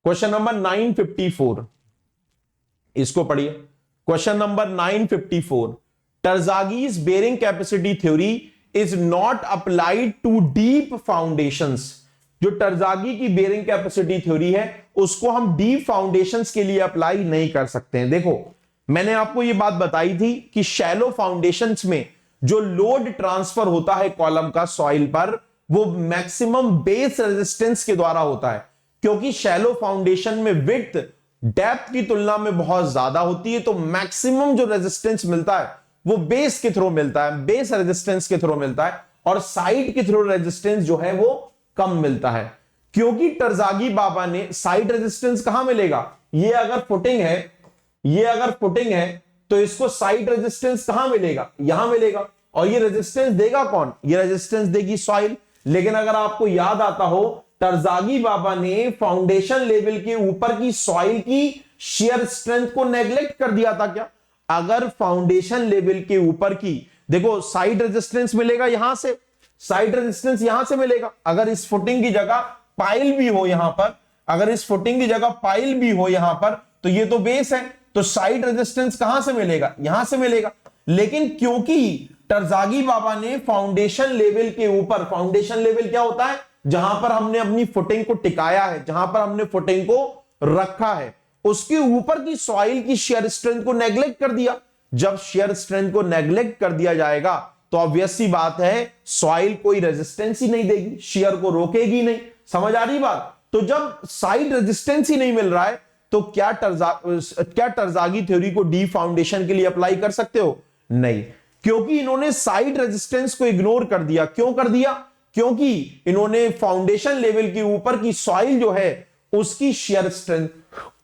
क्वेश्चन नंबर 954, इसको पढ़िए। Question number 954, Terzaghi's bearing capacity theory is not applied to deep foundations. जो टर्जागी की बेरिंग कैपेसिटी थ्योरी है उसको हम डीप फाउंडेशंस के लिए अप्लाई नहीं कर सकते हैं। देखो, मैंने आपको यह बात बताई थी कि शैलो फाउंडेशंस में जो लोड ट्रांसफर होता है कॉलम का सॉइल पर, वो मैक्सिमम बेस रेजिस्टेंस के द्वारा होता है। क्योंकि शैलो फाउंडेशन में विड्थ डेप्थ की तुलना में बहुत ज्यादा होती है, तो मैक्सिमम जो रेजिस्टेंस मिलता है वो बेस के थ्रू मिलता है, बेस रेजिस्टेंस के थ्रू मिलता है, और साइड के थ्रू रेजिस्टेंस जो है वो कम मिलता है। क्योंकि टर्जागी बाबा ने साइड रेजिस्टेंस कहां मिलेगा, ये अगर फुटिंग है, ये अगर फुटिंग है तो इसको साइड रेजिस्टेंस कहां मिलेगा, यहां मिलेगा। और ये रेजिस्टेंस देगा कौन, ये रेजिस्टेंस देगी सॉइल। लेकिन अगर आपको याद आता हो, टर्जागी बाबा ने फाउंडेशन लेवल के ऊपर की सॉइल की शेयर स्ट्रेंथ को नेग्लेक्ट कर दिया था क्या? अगर फाउंडेशन लेवल के ऊपर की, देखो साइड रेजिस्टेंस मिलेगा यहां से, साइड रेजिस्टेंस यहां से मिलेगा। अगर इस फुटिंग की जगह पाइल भी हो यहां पर, अगर इस फुटिंग की जगह पाइल भी हो यहां पर, तो ये तो बेस है, तो साइड रेजिस्टेंस कहां से मिलेगा, यहां से मिलेगा। लेकिन क्योंकि टर्जागी बाबा ने फाउंडेशन लेवल के ऊपर, फाउंडेशन लेवल क्या होता है, जहां पर हमने अपनी फुटिंग को टिकाया है, जहां पर हमने फुटिंग को रखा है, उसके ऊपर की सॉइल की शेयर स्ट्रेंथ को नेग्लेक्ट कर दिया। जब शेयर स्ट्रेंथ को नेग्लेक्ट कर दिया जाएगा तो ऑब्वियस सी बात है सॉइल कोई रेजिस्टेंस ही नहीं देगी, शेयर को रोकेगी नहीं। समझ आ रही बात? तो जब साइड रेजिस्टेंस ही नहीं मिल रहा है तो क्या टर्जागी थ्योरी को डी फाउंडेशन के लिए अप्लाई कर सकते हो? नहीं, क्योंकि इन्होंने साइड रेजिस्टेंस को इग्नोर कर दिया। क्यों कर दिया? क्योंकि इन्होंने फाउंडेशन लेवल के ऊपर की सॉइल जो है उसकी शेयर स्ट्रेंथ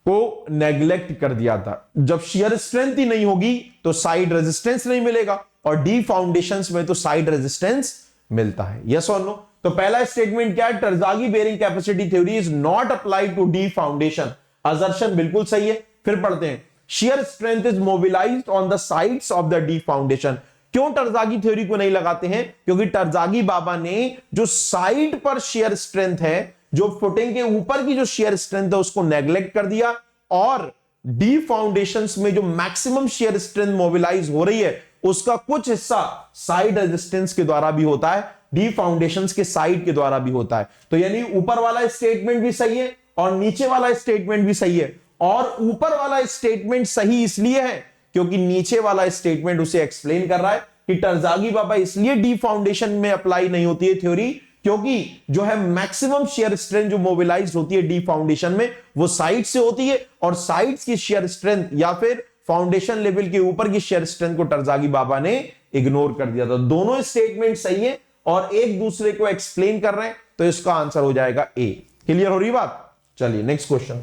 को नेग्लेक्ट कर दिया था। जब शेयर स्ट्रेंथ ही नहीं होगी तो साइड रेजिस्टेंस नहीं मिलेगा, और डी फाउंडेशंस में तो साइड रेजिस्टेंस मिलता है। यस और नो? तो पहला स्टेटमेंट क्या है, Terzaghi bearing capacity theory is not applied to deep foundation. Assertion बिल्कुल सही है। फिर पढ़ते हैं, shear strength is mobilized on the sides of the deep foundation. क्यों टर्जागी थ्योरी को नहीं लगाते हैं? क्योंकि टर्जागी बाबा ने जो साइड पर शेयर स्ट्रेंथ है, जो फुटिंग के ऊपर की जो शेयर स्ट्रेंथ है, उसको नेग्लेक्ट कर दिया, और डी फाउंडेशंस में जो मैक्सिमम शेयर स्ट्रेंथ मोबिलाइज हो रही है उसका कुछ हिस्सा साइड रेजिस्टेंस के द्वारा भी होता है, डी फाउंडेशंस के साइड के द्वारा भी होता है। तो यानी ऊपर वाला स्टेटमेंट भी सही है और नीचे वाला स्टेटमेंट भी सही है। और ऊपर वाला स्टेटमेंट सही इसलिए है क्योंकि नीचे वाला स्टेटमेंट उसे एक्सप्लेन कर रहा है कि टर्जागी बाबा इसलिए डी फाउंडेशन में अप्लाई नहीं होती है थ्योरी, क्योंकि जो है मैक्सिमम शेयर स्ट्रेंथ जो मोबिलाइज होती है डी फाउंडेशन में वो साइड से होती है, और साइड्स की शेयर स्ट्रेंथ या फिर फाउंडेशन लेवल के ऊपर की शेयर स्ट्रेंथ को टर्जागी बाबा ने इग्नोर कर दिया था। दोनों स्टेटमेंट सही है और एक दूसरे को एक्सप्लेन कर रहे हैं, तो इसका आंसर हो जाएगा ए। क्लियर हो रही बात? चलिए नेक्स्ट क्वेश्चन।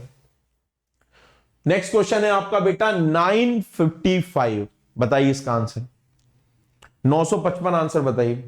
नेक्स्ट क्वेश्चन है आपका बेटा 955। बताइए इसका आंसर। 955 आंसर बताइए।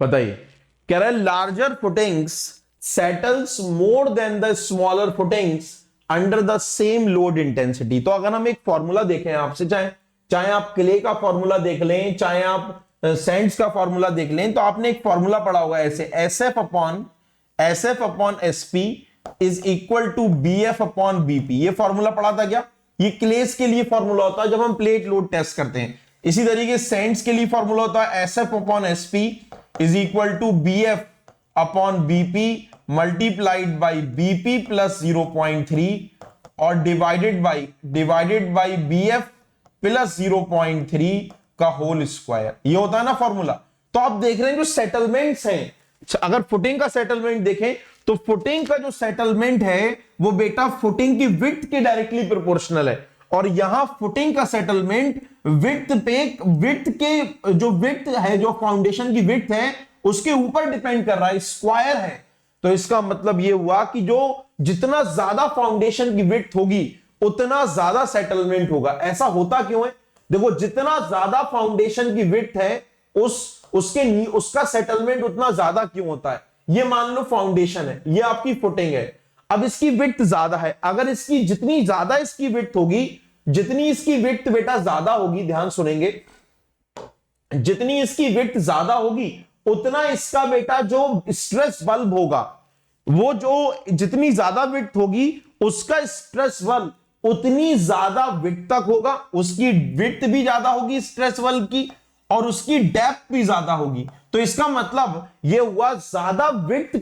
बताइए, कह रहा है larger footings settles more than the smaller footings under the same load intensity. तो अगर हम एक फॉर्मूला देखें आपसे, चाहे चाहे आप क्ले का फॉर्मूला देख लें, चाहे आप सैंड्स का फॉर्मूला देख लें, तो आपने एक फॉर्मूला पढ़ा होगा ऐसे, S F upon S P is equal to B F upon BP. ये फॉर्मूला पढ़ा था क्या? ये क्लेस के लिए फॉर्मूला होता है जब हम प्लेट लोड टेस्ट करते हैं। इसी तरीके सैंड्स के लिए फॉर्मूला होता है S F upon S P is equal to B F upon BP multiplied by BP plus 0.3 और divided by B F plus 0.3 का होल स्क्वायर। ये होता है ना फॉर्मूला। तो आप देख रहे हैं जो सेटलमेंट्स हैं, अगर फुटिंग का सेटलमेंट देखें तो फुटिंग का जो सेटलमेंट है वो बेटा फुटिंग की विड्थ के डायरेक्टली प्रोपोर्शनल है, और यहां फुटिंग का सेटलमेंट विड्थ के जो विड्थ है, जो फाउंडेशन की विड्थ है उसके ऊपर डिपेंड कर रहा है, स्क्वायर है। तो इसका मतलब ये हुआ कि जो जितना ज्यादा फाउंडेशन की विड्थ होगी उतना ज्यादा सेटलमेंट होगा। ऐसा होता क्यों है? देखो, जितना ज्यादा फाउंडेशन की विड्थ है उसका सेटलमेंट उतना ज्यादा क्यों होता है? ये मान लो फाउंडेशन है, ये आपकी फुटिंग है, अब इसकी विड्थ ज्यादा है। अगर इसकी जितनी ज्यादा इसकी विड्थ होगी, जितनी इसकी विड्थ बेटा ज्यादा होगी, ध्यान सुनेंगे, जितनी इसकी विड्थ ज्यादा होगी उतना इसका बेटा जो स्ट्रेस बल्ब होगा, वो जो जितनी ज्यादा विड्थ होगी उसका स्ट्रेस बल्ब उतनी ज्यादा विड्थ तक होगा, उसकी विड्थ भी ज्यादा होगी स्ट्रेस बल्ब की, और उसकी डेप्थ भी ज्यादा होगी। तो इसका मतलब यह हुआ ज्यादा विड्थ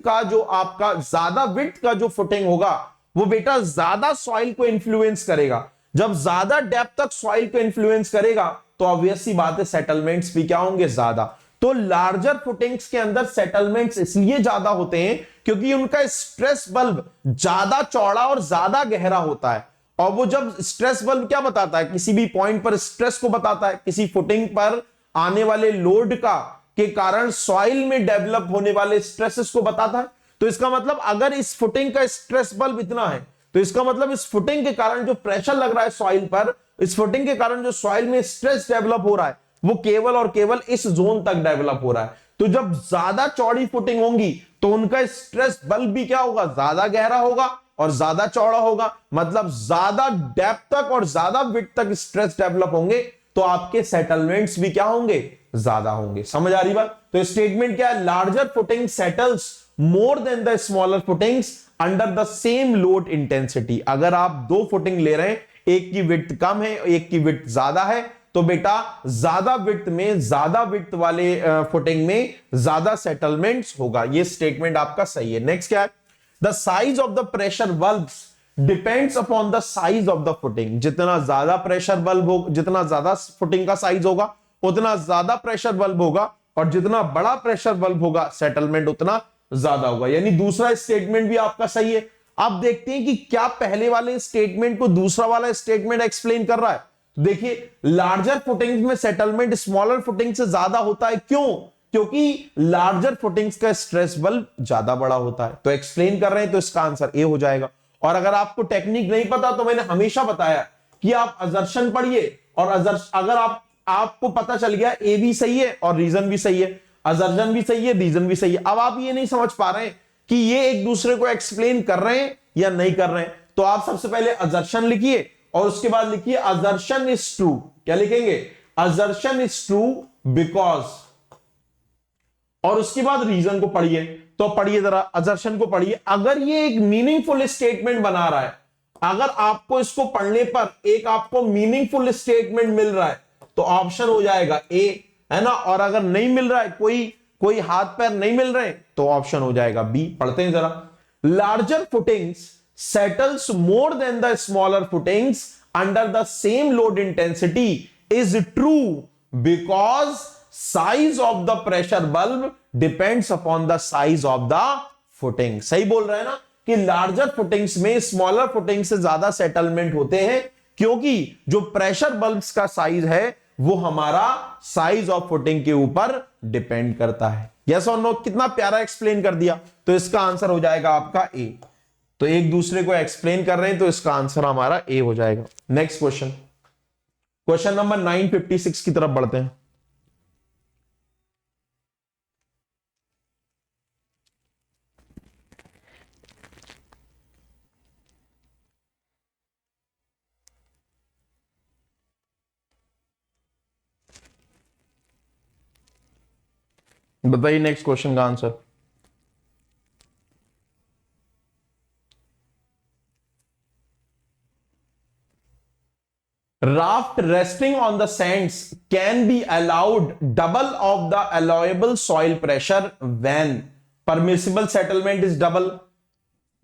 का जो फुटिंग होगा वो बेटा ज्यादा सॉइल को इंफ्लुएंस करेगा। जब ज्यादा डेप्थ तक सॉइल को इंफ्लुएंस करेगा तो ऑब्वियस सी बात है सेटलमेंट्स भी क्या होंगे? ज्यादा। तो लार्जर फुटिंग्स के अंदर सेटलमेंट्स इसलिए ज्यादा होते हैं क्योंकि उनका स्ट्रेस बल्ब ज्यादा चौड़ा और ज्यादा गहरा होता है। और वो जब स्ट्रेस बल्ब क्या बताता है? किसी भी पॉइंट पर स्ट्रेस को बताता है, किसी फुटिंग पर आने वाले लोड का के कारण सॉइल में डेवलप होने वाले स्ट्रेसेस को बताता है। तो इसका मतलब अगर इस फुटिंग का स्ट्रेस बल्ब इतना है तो इसका मतलब इस फुटिंग के कारण जो प्रेशर लग रहा है सॉइल पर, इस फुटिंग के कारण जो सॉइल में स्ट्रेस डेवलप हो रहा है वो केवल और केवल इस जोन तक डेवलप हो रहा है। तो जब ज्यादा चौड़ी फुटिंग होंगी तो उनका स्ट्रेस बल्ब भी क्या होगा? ज्यादा गहरा होगा और ज्यादा चौड़ा होगा, मतलब ज्यादा डेप्थ तक और ज्यादा विड्थ तक स्ट्रेस डेवलप होंगे, तो आपके सेटलमेंट्स भी क्या होंगे? ज्यादा होंगे। समझ आ रही बात? तो स्टेटमेंट क्या है? Larger footing settles more than the smaller footings under the same load intensity. अगर आप दो फुटिंग ले रहे हैं, एक की विड्थ कम है एक की विड्थ ज्यादा है, तो बेटा ज्यादा विड्थ वाले फुटिंग में ज्यादा सेटलमेंट्स होगा। ये स्टेटमेंट आपका सही है। नेक्स्ट क्या है? The size of the pressure bulbs depends upon the size of the footing. जितना ज्यादा प्रेशर बल्ब हो, जितना ज्यादा फुटिंग का साइज होगा उतना ज्यादा प्रेशर बल्ब होगा, और जितना बड़ा प्रेशर बल्ब होगा सेटलमेंट उतना ज्यादा होगा। यानी दूसरा स्टेटमेंट भी आपका सही है। आप देखते हैं कि क्या पहले वाले स्टेटमेंट को दूसरा वाला स्टेटमेंट एक्सप्लेन कर रहा है। तो देखिए, लार्जर फुटिंग्स में सेटलमेंट स्मॉलर फुटिंग से ज्यादा होता है। क्यों? क्योंकि लार्जर फुटिंग्स का स्ट्रेस बल्ब ज्यादा बड़ा होता है। तो एक्सप्लेन कर रहे हैं तो इसका आंसर ए हो जाएगा। और अगर आपको टेक्निक नहीं पता तो मैंने हमेशा बताया कि आप अजर्शन पढ़िए, और अगर आपको पता चल गया ए भी सही है और रीजन भी सही है, अजर्शन भी सही है, रीजन भी सही है, अब आप ये नहीं समझ पा रहे हैं कि ये एक दूसरे को एक्सप्लेन कर रहे हैं या नहीं कर रहे हैं, तो आप सबसे पहले अजर्शन लिखिए और उसके बाद लिखिए अजर्शन इज ट्रू। क्या लिखेंगे? अजर्शन इज ट्रू बिकॉज, और उसके बाद रीजन को पढ़िए। तो पढ़िए जरा, अजर्शन को पढ़िए। अगर ये एक मीनिंगफुल स्टेटमेंट बना रहा है, अगर आपको इसको पढ़ने पर एक आपको मीनिंगफुल स्टेटमेंट मिल रहा है तो ऑप्शन हो जाएगा ए, है ना। और अगर नहीं मिल रहा है, कोई हाथ पैर नहीं मिल रहे तो ऑप्शन हो जाएगा बी। पढ़ते हैं जरा। Larger footings settles more than the smaller footings under the same load intensity is true because size of the pressure bulb depends upon the size of the footing. सही बोल रहे हैं ना कि लार्जर फुटिंग्स में स्मॉलर फुटिंग से ज्यादा settlement होते हैं, क्योंकि जो प्रेशर बल्ब्स का साइज है वो हमारा साइज ऑफ फुटिंग के ऊपर डिपेंड करता है। यस और नो? कितना प्यारा एक्सप्लेन कर दिया। तो इसका आंसर हो जाएगा आपका ए। तो एक दूसरे को एक्सप्लेन कर रहे हैं तो इसका आंसर हमारा ए हो जाएगा। नेक्स्ट क्वेश्चन, क्वेश्चन नंबर 956 की तरफ बढ़ते हैं। बताइए नेक्स्ट क्वेश्चन का answer. Raft resting on the sands can be allowed double of the allowable soil pressure when permissible settlement is double,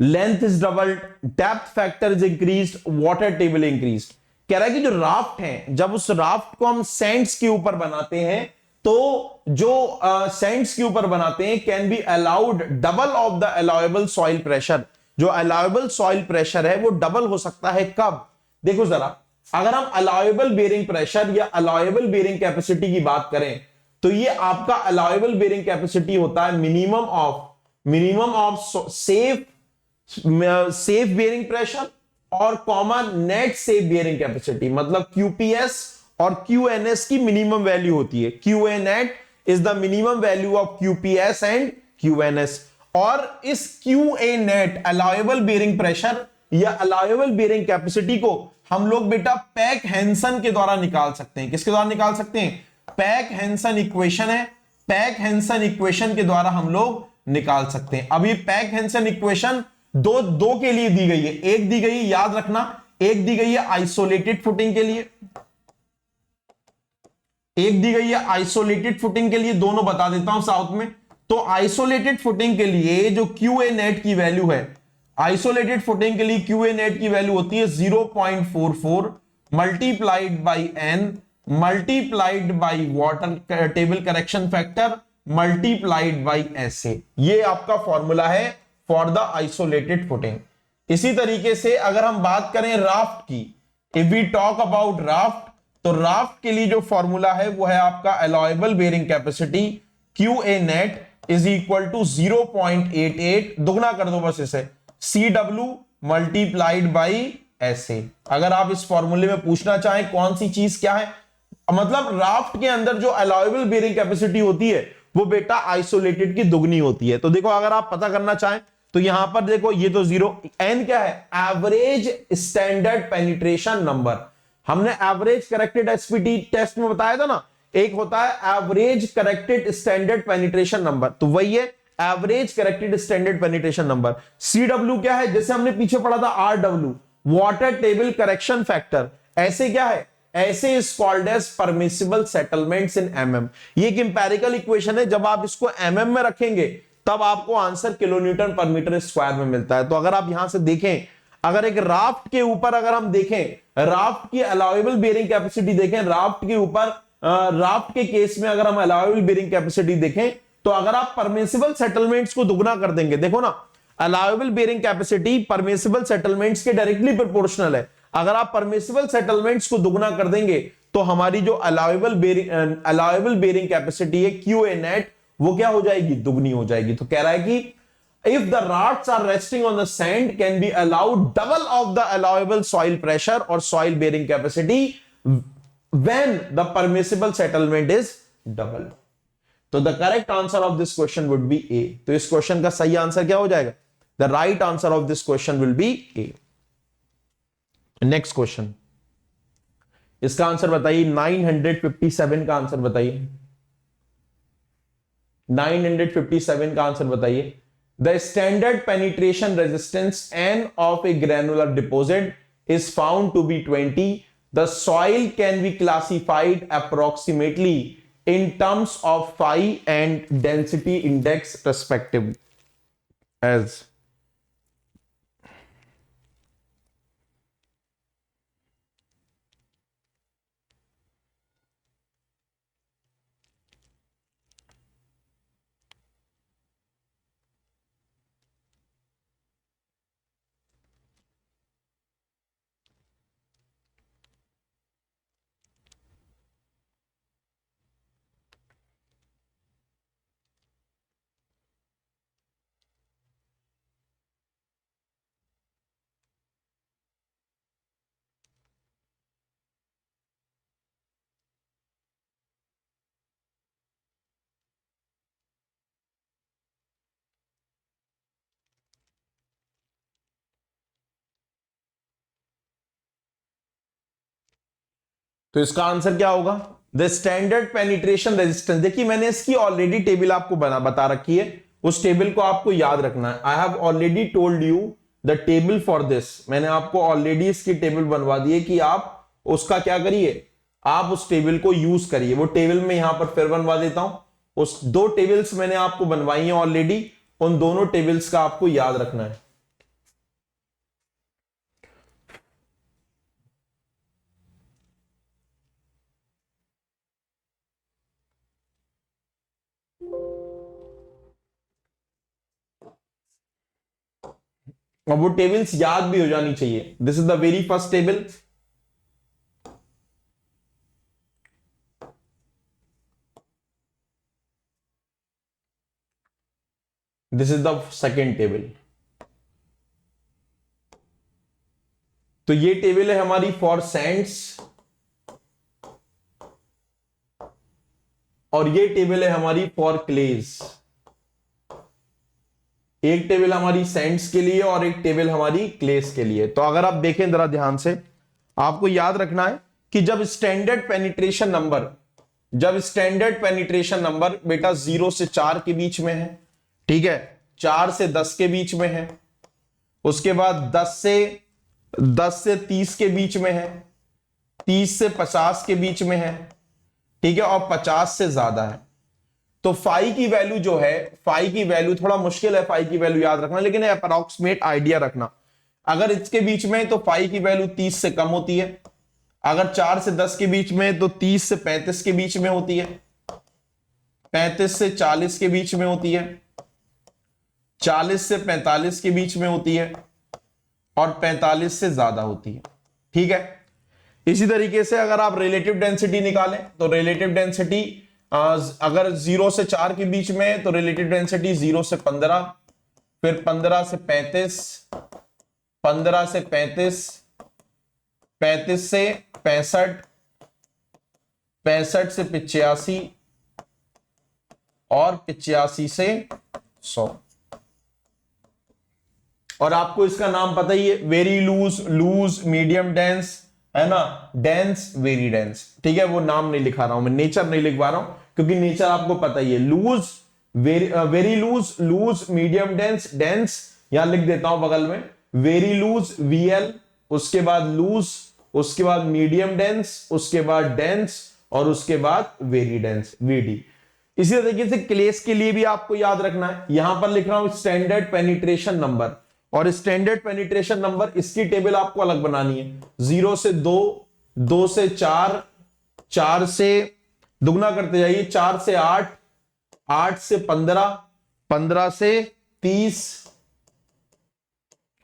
length is doubled, depth factor is increased, water table increased। कह रहा है कि जो raft है, जब उस raft को हम सैंड्स के ऊपर बनाते हैं तो जो सैंड्स के ऊपर बनाते हैं can be allowed double of the allowable soil pressure. जो अलाउएबल सॉइल प्रेशर है वो डबल हो सकता है कब? देखो जरा, अगर हम अलाउएबल बेरिंग प्रेशर या अलाउएबल बेरिंग कैपेसिटी की बात करें तो ये आपका अलाउएबल बेरिंग कैपेसिटी होता है minimum of safe bearing pressure और common net safe bearing capacity, मतलब क्यूपीएस और क्यूएनएस की मिनिमम वैल्यू होती है। QA net is the minimum value of QPS and QNS. और इस QA net allowable bearing pressure या अलाउएबल बेयरिंग कैपेसिटी को हम लोग बेटा पैक हैंसन के द्वारा निकाल सकते हैं। किसके द्वारा निकाल सकते हैं? पैक हैंसन इक्वेशन है, पैक हैंसन इक्वेशन के द्वारा हम लोग निकाल सकते हैं। अब ये पैक हैंसन इक्वेशन दो के लिए दी गई है। एक दी गई है, याद रखना, एक दी गई है आइसोलेटेड फुटिंग के लिए, एक दी गई है आइसोलेटेड फुटिंग के लिए। दोनों बता देता हूं साउथ में। तो आइसोलेटेड फुटिंग के लिए जो क्यूए नेट की वैल्यू है, आइसोलेटेड फुटिंग के लिए क्यूए नेट की वैल्यू होती है 0.44 multiplied by N multiplied by water table correction factor multiplied by SA. ये आपका फॉर्मूला है फॉर द आइसोलेटेड फुटिंग। इसी तरीके से अगर हम बात करें राफ्ट की, if we talk about raft, तो राफ्ट के लिए जो फॉर्मूला है वो है आपका allowable bearing capacity Q A net is equal to 0.88, दुगना कर दो बस इसे, C W multiplied by S A. अगर आप इस फॉर्मूले में पूछना चाहें कौन सी चीज क्या है, मतलब राफ्ट के अंदर जो अलाउएबल बेयरिंग कैपेसिटी होती है वो बेटा आइसोलेटेड की दुगनी होती है। तो देखो अगर आप पता करना चाहें तो यहां पर देखो ये तो जीरो, एन क्या है? Average standard penetration number. हमने एवरेज करेक्टेड एसपीटी टेस्ट में बताया था ना, एक होता है average corrected standard penetration number, तो वही है average corrected standard penetration number. C W क्या है? जैसे हमने पीछे पढ़ा था R W, water table correction factor. ऐसे क्या है? ऐसे is called as permissible settlements in mm. ये एक इंपेरिकल इक्वेशन है, जब आप इसको एमएम में रखेंगे तब आपको आंसर किलो न्यूटन पर मीटर स्क्वायर में मिलता है। तो अगर आप यहां से देखें, अगर एक राफ्ट के ऊपर अगर हम देखें, राफ्ट की अलाउएबल बेयरिंग कैपेसिटी देखें, राफ्ट के ऊपर राफ्ट के केस में अगर हम अलाउएबल बेयरिंग कैपेसिटी देखें तो अगर आप परमिसिबल सेटलमेंट्स को दुगना कर देंगे, देखो ना, allowable bearing capacity permissible settlements के डायरेक्टली प्रोपोर्शनल है। अगर आप परमिसिबल सेटलमेंट्स को दुगना कर देंगे तो हमारी जो अलाउएबल बेयरिंग कैपेसिटी है क्यूए नेट, वो क्या हो जाएगी? दुगनी हो जाएगी। तो कह रहा है कि if the rods are resting on the sand can be allowed double of the allowable soil pressure or soil bearing capacity when the permissible settlement is double. तो the correct answer of this question would be A. तो इस क्वेश्चन का सही answer क्या हो जाएगा? The right answer of this question will be A. Next question, इसका आंसर बताइए। 957 का आंसर बताइए। 957 का आंसर बताइए। The standard penetration resistance N of a granular deposit is found to be 20। The soil can be classified approximately in terms of phi and density index respective as। तो इसका answer क्या होगा? The standard penetration resistance, देखिए मैंने इसकी already table आपको बता रखी है, उस टेबल को आपको याद रखना है। I have already told you the table for this, मैंने आपको ऑलरेडी इसकी टेबल बनवा दी है कि आप उसका क्या करिए, आप उस टेबल को यूज करिए। वो टेबल में यहां पर फिर बनवा देता हूं, उस दो टेबल्स मैंने आपको बनवाई हैं ऑलरेडी, उन दोनों टेबल्स का आपको याद रखना है। और वो टेबल्स याद भी हो जानी चाहिए। This is the very first table, this is the second table. तो ये टेबल है हमारी फॉर सैंड्स, और ये टेबल है हमारी फॉर क्लेज। एक टेबल हमारी सैंड्स के लिए और एक टेबल हमारी क्लेस के लिए। तो अगर आप देखें जरा ध्यान से, आपको याद रखना है कि जब स्टैंडर्ड पेनिट्रेशन नंबर बेटा 0 से 4 के बीच में है, ठीक है, 4 से 10 के बीच में है, उसके बाद 10 से 30 के बीच में है, 30 से 50 के बीच में है, ठीक है, और 50 से ज्यादा है, तो फाई की वैल्यू जो है, फाई की वैल्यू थोड़ा मुश्किल है फाई की वैल्यू याद रखना, लेकिन अप्रोक्सीमेट आइडिया रखना। अगर इसके बीच में तो फाई की वैल्यू 30 से कम होती है, अगर 4 से 10 के बीच में तो 30 से 35 के बीच में होती है, 35 से 40 के बीच में होती है, 40 से 45 के बीच में होती है, और 45 से ज्यादा होती है, ठीक है। इसी तरीके से अगर आप रिलेटिव डेंसिटी निकालें तो रिलेटिव डेंसिटी अगर 0 से 4 के बीच में है तो रिलेटिव डेंसिटी 0 से 15, फिर 15 से 35, 15 से 35, 35 से 65, 65 से 85 और 85 से 100। और आपको इसका नाम पता ही है, very loose, loose, medium dense, है ना, डेंस, वेरी डेंस, ठीक है। वो नाम नहीं लिखा रहा हूं मैं, नेचर नहीं लिखवा रहा हूं, क्योंकि नेचर आपको पता ही है, loose, very loose, loose, medium dense, dense, यहां लिख देता हूं बगल में, वेरी लूज VL, उसके बाद लूज, उसके बाद मीडियम डेंस, उसके बाद डेंस, और उसके बाद वेरी डेंस VD। इसी तरीके से क्लेस के लिए भी आपको याद रखना है, यहां पर लिख रहा हूं स्टैंडर्ड पेनिट्रेशन नंबर, और स्टैंडर्ड पेनिट्रेशन नंबर इसकी टेबल आपको अलग बनानी है। 0 से 2, 2 से 4, 4 से दुगना करते जाइए, 4 से 8, 8 से 15, 15 से 30,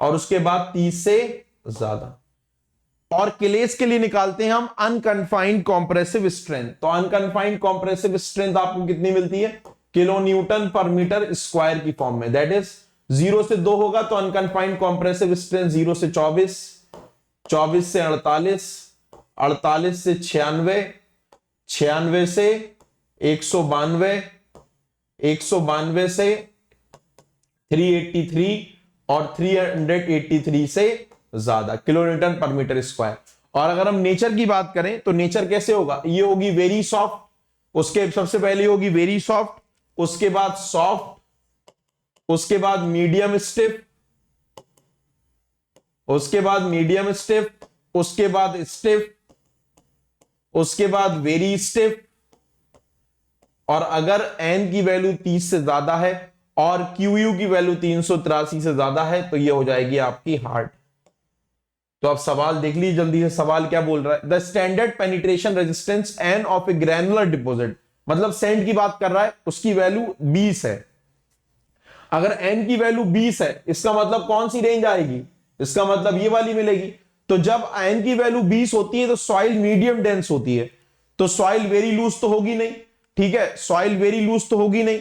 और उसके बाद 30 से ज्यादा। और क्लेस के लिए निकालते हैं हम अनकन्फाइंड कॉम्प्रेसिव स्ट्रेंथ। तो अनकन्फाइंड कॉम्प्रेसिव स्ट्रेंथ आपको कितनी मिलती है, किलो न्यूटन पर मीटर स्क्वायर की फॉर्म में। दैट इज 0 से 2 होगा तो अनकन्फाइंड कॉम्प्रेसिव स्ट्रेंथ 0 से 24, 24 से 48, 48 से 96, 96 से 192, 192 से 383, और 383 से ज्यादा किलो न्यूटन पर मीटर स्क्वायर। और अगर हम नेचर की बात करें तो नेचर कैसे होगा, ये होगी वेरी सॉफ्ट, उसके सबसे पहले होगी वेरी सॉफ्ट, उसके बाद सॉफ्ट, उसके बाद मीडियम स्टिफ, उसके बाद मीडियम स्टिफ, उसके बाद स्टिफ, उसके बाद वेरी स्टिफ, और अगर n की वैल्यू 30 से ज्यादा है और QU की वैल्यू 383 से ज्यादा है तो ये हो जाएगी आपकी हार्ड। तो अब सवाल देख लीजिए जल्दी से, सवाल क्या बोल रहा है, the standard penetration resistance n of A granular deposit, मतलब सेंट की बात कर रहा है, उसकी वैल्यू 20 है। अगर n की वैल्यू 20 है, इसका मतलब कौन सी रेंज आएगी, इसका मतलब ये वाली मिलेगी। तो जब n की वैल्यू 20 होती है तो सॉइल मीडियम डेंस होती है, तो सॉइल वेरी लूज तो होगी नहीं, ठीक है, सॉइल वेरी लूज तो होगी नहीं।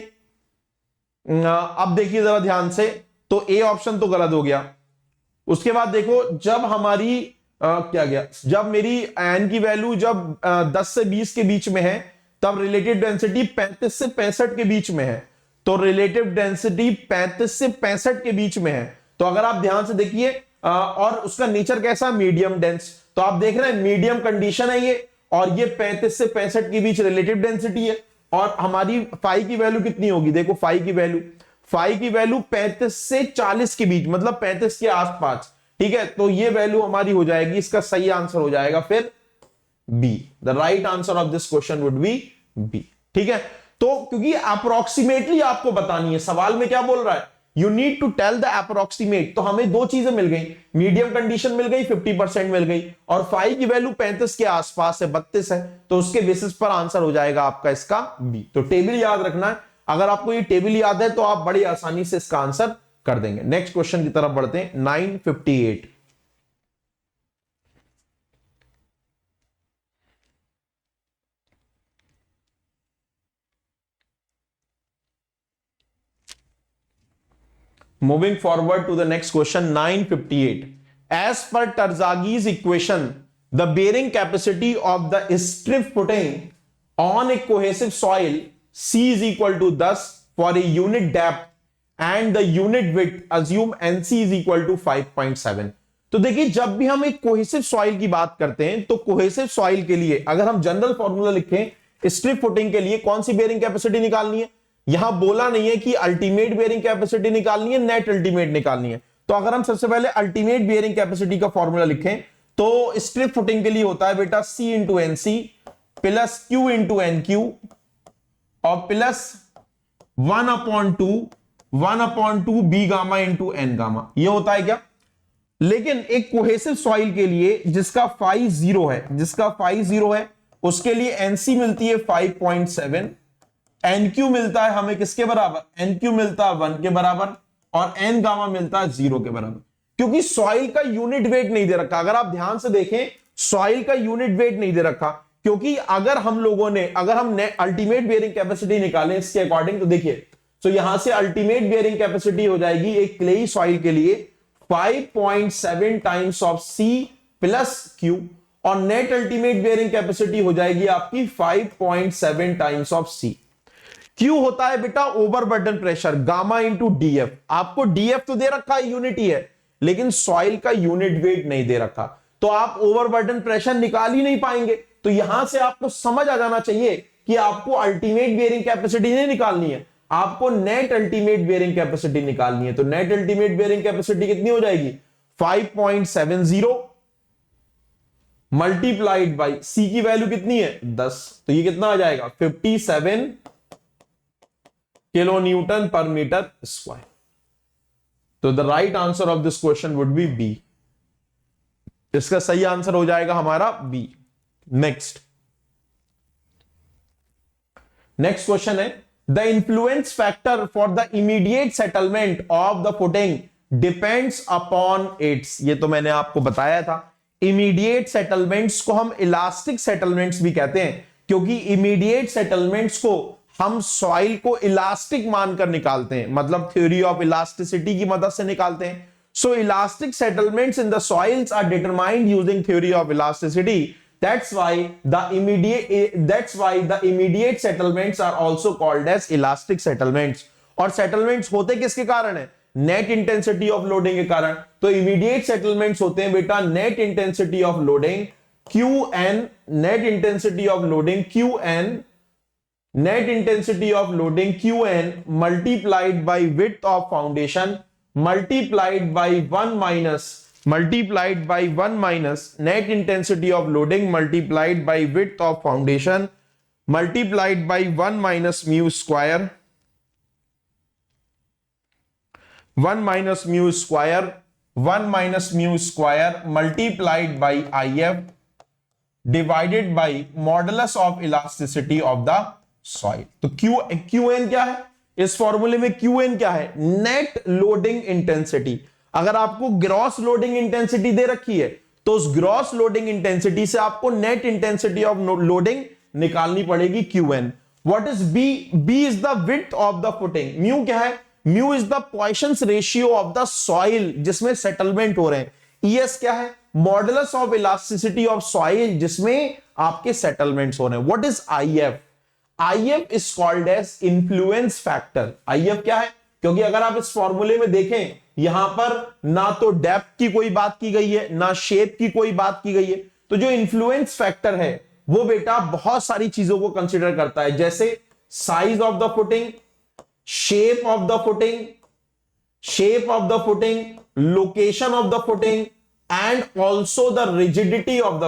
अब देखिए जरा ध्यान से, तो ए ऑप्शन तो गलत हो गया। उसके बाद देखो, जब हमारी क्या गया, जब मेरी n की वैल्यू जब 10 से 20 के बीच में है तब रिलेटिव डेंसिटी 35 से 65 के बीच में है, तो रिलेटिव डेंसिटी 35 से 65 के बीच में है। तो अगर आप ध्यान से देखिए, और उसका नेचर कैसा, मीडियम डेंस, तो आप देख रहे हैं मीडियम कंडीशन है ये, और ये 35 से 65 के बीच रिलेटिव डेंसिटी है, और हमारी फाई की वैल्यू कितनी होगी, देखो फाई की वैल्यू 35 से 40 के बीच, मतलब 35 के आसपास, ठीक है। तो ये वैल्यू हमारी हो जाएगी, इसका सही आंसर हो जाएगा फिर B. The right answer of this question would be B, ठीक है। तो क्योंकि अप्रोक्सीमेटली आपको बतानी है, सवाल में क्या बोल रहा है, you need to tell the approximate. तो हमें दो चीजें मिल गई, मीडियम कंडीशन मिल गई, 50% मिल गई, और फाई की वैल्यू 35 के आसपास है, 32 है, तो उसके बेसिस पर आंसर हो जाएगा आपका इसका बी। तो टेबल याद रखना है, अगर आपको ये टेबल याद है तो आप बड़ी आसानी से इसका आंसर कर देंगे। नेक्स्ट क्वेश्चन की तरफ बढ़ते हैं, 958। Moving forward to the next question, 958. As per Tarzagi's equation, the bearing capacity of the strip footing on a cohesive soil C is equal to 10 for a unit depth and the unit width, assume NC is equal to 5.7. तो देखिए, जब भी हम एक cohesive soil की बात करते हैं तो कोहेसिव सॉइल के लिए अगर हम जनरल फॉर्मूला लिखें स्ट्रिप फुटिंग के लिए, कौन सी बेयरिंग कैपेसिटी निकालनी है, यहां बोला नहीं है कि अल्टीमेट बेयरिंग कैपेसिटी निकालनी है, नेट अल्टीमेट निकालनी है। तो अगर हम सबसे पहले अल्टीमेट बेयरिंग कैपेसिटी का फॉर्मूला लिखें तो स्ट्रिप फुटिंग के लिए होता है बेटा C into NC plus Q into N Q और plus 1/2 B gamma into N gamma, ये होता है क्या। लेकिन एक कोहेसिव सॉइल के लिए जिसका फाई 0 है, उसके लिए एनसी मिलती है 5.7, एनक्यू मिलता है हमें किसके बराबर, एनक्यू मिलता है 1 के बराबर, और एन गामा मिलता है 0 के बराबर। क्योंकि सॉइल का यूनिट वेट नहीं दे रखा, अगर आप ध्यान से देखें सॉइल का यूनिट वेट नहीं दे रखा, क्योंकि अगर हम अल्टीमेट बेयरिंग कैपेसिटी निकालें इसके अकॉर्डिंग, तो देखिए, तो यहां से अल्टीमेट बेयरिंग कैपेसिटी हो जाएगी एक क्लेई सॉइल के लिए 5.7 times of C plus Q, और नेट अल्टीमेट बेयरिंग कैपेसिटी हो जाएगी आपकी 5.7 टाइम्स ऑफ सी। क्यू होता है बेटा overburden pressure, gamma into DF. आपको डीएफ तो दे रखा है, यूनिट ही है, लेकिन सॉइल का यूनिट वेट नहीं दे रखा, तो आप ओवरबर्डन प्रेशर निकाल ही नहीं पाएंगे। तो यहां से आपको समझ आ जाना चाहिए कि आपको अल्टीमेट बेयरिंग कैपेसिटी नहीं निकालनी है, आपको नेट अल्टीमेट बेयरिंग कैपेसिटी निकालनी है। तो नेट अल्टीमेट बेयरिंग कैपेसिटी कितनी हो जाएगी, 5.70 मल्टीप्लाइड बाई सी की वैल्यू कितनी है 10, तो ये कितना आ जाएगा 57 किलो न्यूटन पर मीटर स्क्वायर। तो the right answer of this question would be B, इसका सही आंसर हो जाएगा हमारा बी। नेक्स्ट क्वेश्चन है, the influence factor for the immediate settlement of the footing depends upon its. ये तो मैंने आपको बताया था, इमीडिएट सेटलमेंट्स को हम इलास्टिक सेटलमेंट्स भी कहते हैं, क्योंकि इमीडिएट सेटलमेंट्स को हम सॉइल को इलास्टिक मानकर निकालते हैं, मतलब थ्योरी ऑफ इलास्टिसिटी की मदद से निकालते हैं। So elastic settlements in the soils are determined using theory of elasticity, that's why the immediate settlements are also called as elastic settlements। और settlements होते किसके कारण है, नेट इंटेंसिटी ऑफ लोडिंग के कारण। तो इमीडिएट सेटलमेंट्स होते हैं बेटा net intensity of loading QN, net intensity of loading QN, net intensity of loading QN multiplied by width of foundation multiplied by 1 minus net intensity of loading multiplied by width of foundation multiplied by 1 minus mu square multiplied by IF divided by modulus of elasticity of the soil. तो QN क्या है, इस फॉर्मूले में QN क्या है, net loading intensity. अगर आपको ग्रॉस लोडिंग इंटेंसिटी दे रखी है तो उस ग्रॉस लोडिंग इंटेंसिटी से आपको नेट इंटेंसिटी ऑफ लोडिंग निकालनी पड़ेगी QN। What is B? B is the width of the footing. Mu क्या है, mu is the Poisson's ratio of the soil जिसमें सेटलमेंट हो रहे हैं। ES क्या है, modulus of elasticity of soil जिसमें आपके सेटलमेंट्स हो रहे हैं। What is IF? IF is called as influence factor. IF क्या है, क्योंकि अगर आप इस फॉर्मूले में देखें यहां पर ना तो डेप्थ की कोई बात की गई है ना शेप की कोई बात की गई है, तो जो इन्फ्लुएंस फैक्टर है वो बेटा बहुत सारी चीजों को कंसिडर करता है, जैसे size of the footing, shape of the footing, location of the footing, and also the rigidity of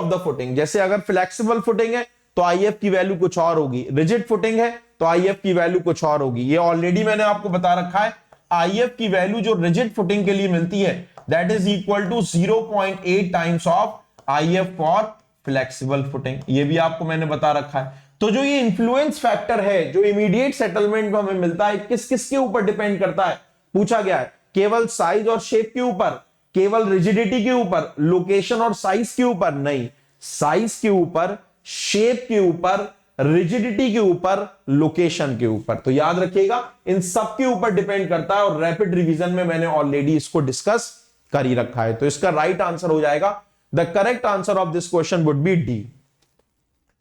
the footing, जैसे अगर फ्लेक्सिबल फुटिंग है तो आईएफ की वैल्यू कुछ और होगी, रिजिड फुटिंग है तो आईएफ की वैल्यू कुछ और होगी। ये ऑलरेडी मैंने आपको बता रखा है, आईएफ की वैल्यू जो रिजिड फुटिंग के लिए मिलती है that is equal to 0.8 times of IF for flexible footing, ये भी आपको मैंने बता रखा है। तो जो ये इन्फ्लुएंस फैक्टर है जो इमीडिएट सेटलमेंट में हमें मिलता है, किस किस के ऊपर डिपेंड करता है, पूछा गया है। केवल साइज और शेप के ऊपर, केवल रिजिडिटी के ऊपर, लोकेशन और साइज के ऊपर नहीं, साइज के ऊपर, शेप के ऊपर, रिजिडिटी के ऊपर, लोकेशन के ऊपर। तो याद रखिएगा इन सब के ऊपर डिपेंड करता है, और रैपिड रिवीजन में मैंने ऑलरेडी इसको डिस्कस कर ही रखा है। तो इसका राइट आंसर हो जाएगा, the correct answer of this question would be D.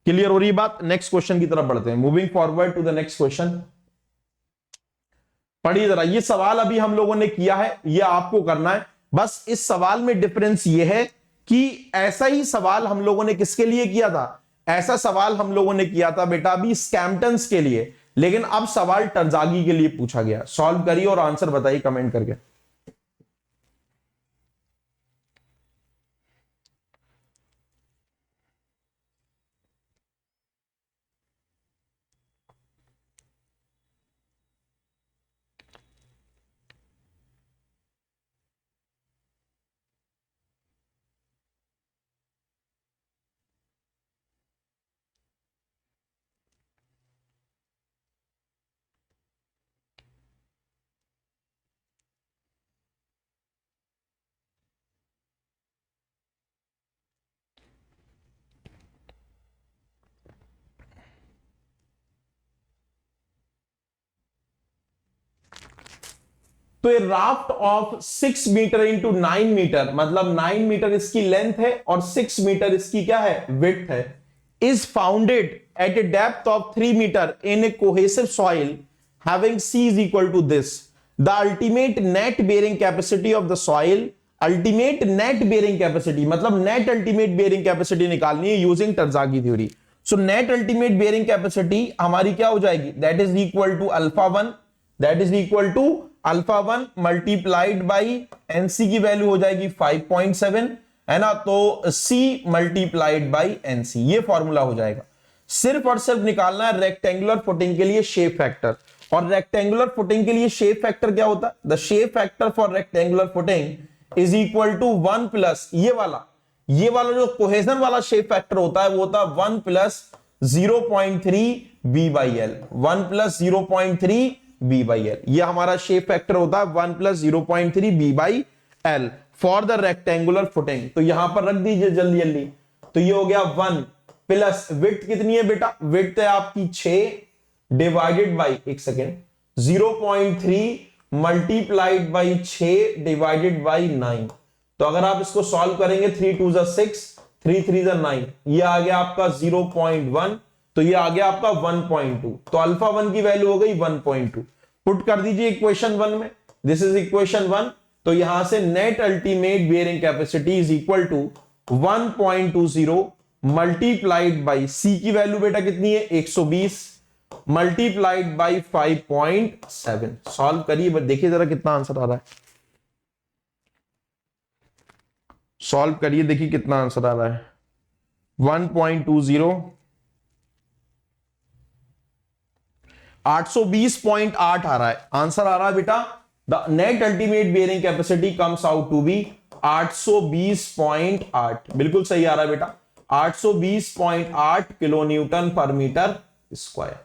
Clear हो रही बात? नेक्स्ट क्वेश्चन की तरफ बढ़ते हैं, moving forward to the next question. पढ़िए जरा, ये सवाल अभी हम लोगों ने किया है, ये आपको करना है। बस इस सवाल में डिफरेंस ये है कि ऐसा ही सवाल हम लोगों ने किसके लिए किया था, ऐसा सवाल हम लोगों ने किया था बेटा अभी स्कैम्पटन्स के लिए, लेकिन अब सवाल टरजागी के लिए पूछा गया। सॉल्व करिए और आंसर बताइए कमेंट करके। तो ये raft of 6 metre into 9 metre, मतलब 9 मीटर इसकी लेंथ है और 6 मीटर इसकी क्या है, विड्थ है, is founded at a depth of 3 meter in a cohesive soil having C is equal to this, the ultimate net bearing capacity of the soil, ultimate net bearing capacity मतलब net ultimate bearing capacity निकालनी है using Terzaghi theory. So net ultimate bearing capacity हमारी क्या हो जाएगी, that is equal to alpha 1, that is equal to alpha 1 multiplied by NC की value हो जाएगी 5.7, है ना, तो C मल्टीप्लाइड बाई एनसी, ये फॉर्मूला हो जाएगा। सिर्फ और सिर्फ निकालना है रेक्टेंगुलर फुटिंग के लिए शेप फैक्टर, और रेक्टेंगुलर फुटिंग के लिए शेप फैक्टर क्या होता है, the shape factor for rectangular footing is equal to 1 plus ये वाला जो कोहेजन वाला शेप फैक्टर होता है वो होता है 1 plus 0.3 B by L, 1 plus 0.3 B by L, ये हमारा शेप फैक्टर होता है 1 plus 0.3 B by L for the rectangular footing. तो यहां पर रख दीजिए जल्दी जल्दी, तो ये हो गया 1 प्लस विड्थ कितनी है बेटा, विड्थ है आपकी 6 divided by 1 second 0.3 multiplied by 6 divided by 9। तो अगर आप इसको सॉल्व करेंगे 3 2 6, 3 3 9, ये आ गया आपका 0.1, तो ये आ गया आपका 1.2, तो अल्फा 1 की वैल्यू हो गई 1.2। पुट कर दीजिए इक्वेशन 1 में, दिस इज इक्वेशन 1, तो यहां से net ultimate bearing capacity is equal to 1.20 multiplied by C की वैल्यू बेटा कितनी है 120 मल्टीप्लाइड बाई 5.7। सॉल्व करिए, देखिए जरा कितना आंसर आ रहा है, सॉल्व करिए देखिए कितना आंसर आ रहा है, 1.20 820.8 आ रहा है, आंसर आ रहा है बेटा the net ultimate bearing capacity comes out to be 820.8, बिल्कुल सही आ रहा है बेटा 820.8 किलो न्यूटन पर मीटर स्क्वायर।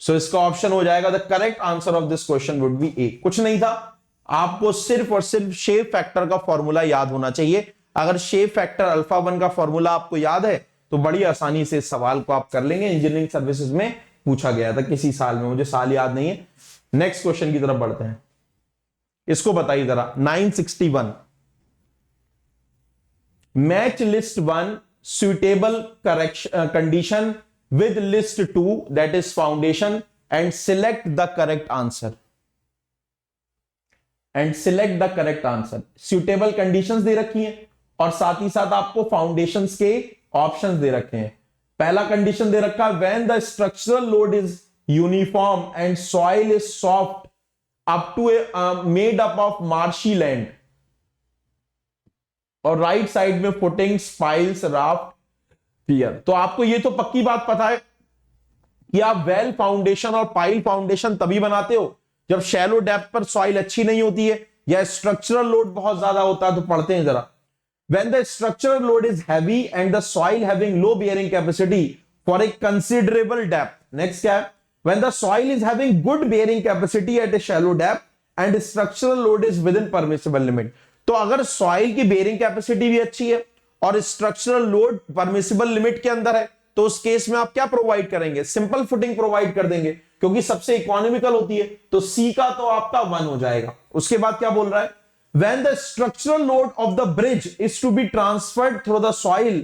सो इसका ऑप्शन हो जाएगा the correct answer of this question would be A. कुछ नहीं था, आपको सिर्फ और सिर्फ शेप फैक्टर का फॉर्मूला याद होना चाहिए। अगर शेप फैक्टर अल्फा 1 का फॉर्मूला आपको याद है तो बड़ी आसानी से इस सवाल को आप कर लेंगे। इंजीनियरिंग सर्विसेज में पूछा गया था किसी साल में, मुझे साल याद नहीं है। नेक्स्ट क्वेश्चन की तरफ बढ़ते हैं, इसको बताइए जरा 961 match list 1 suitable condition with list 2 that is foundation and select the correct answer suitable conditions दे रखी हैं और साथ ही साथ आपको फाउंडेशंस के ऑप्शंस दे रखे हैं। पहला कंडीशन दे रखा है when the structural load is uniform and soil is soft up to a made up of marshy land, और राइट साइड में फुटिंग्स, पाइल्स, राफ्ट, पियर। तो आपको ये तो पक्की बात पता है कि आप वेल फाउंडेशन और पाइल फाउंडेशन तभी बनाते हो जब शैलो डेप्थ पर सॉइल अच्छी नहीं होती है या स्ट्रक्चरल लोड बहुत ज्यादा होता है। तो पढ़ते हैं जरा। When the structural load is heavy and the soil having low bearing capacity for a considerable depth. Next क्या है? When the soil is having good bearing capacity at a shallow depth and structural load is within permissible limit. तो अगर soil की bearing capacity भी अच्छी है और structural load permissible limit के अंदर है, तो उस केस में आप क्या प्रोवाइड करेंगे? सिंपल फुटिंग प्रोवाइड कर देंगे, क्योंकि सबसे इकोनॉमिकल होती है। तो सी का तो आपका 1 हो जाएगा। उसके बाद क्या बोल रहा है? When the structural load of the bridge is to be transferred through the soil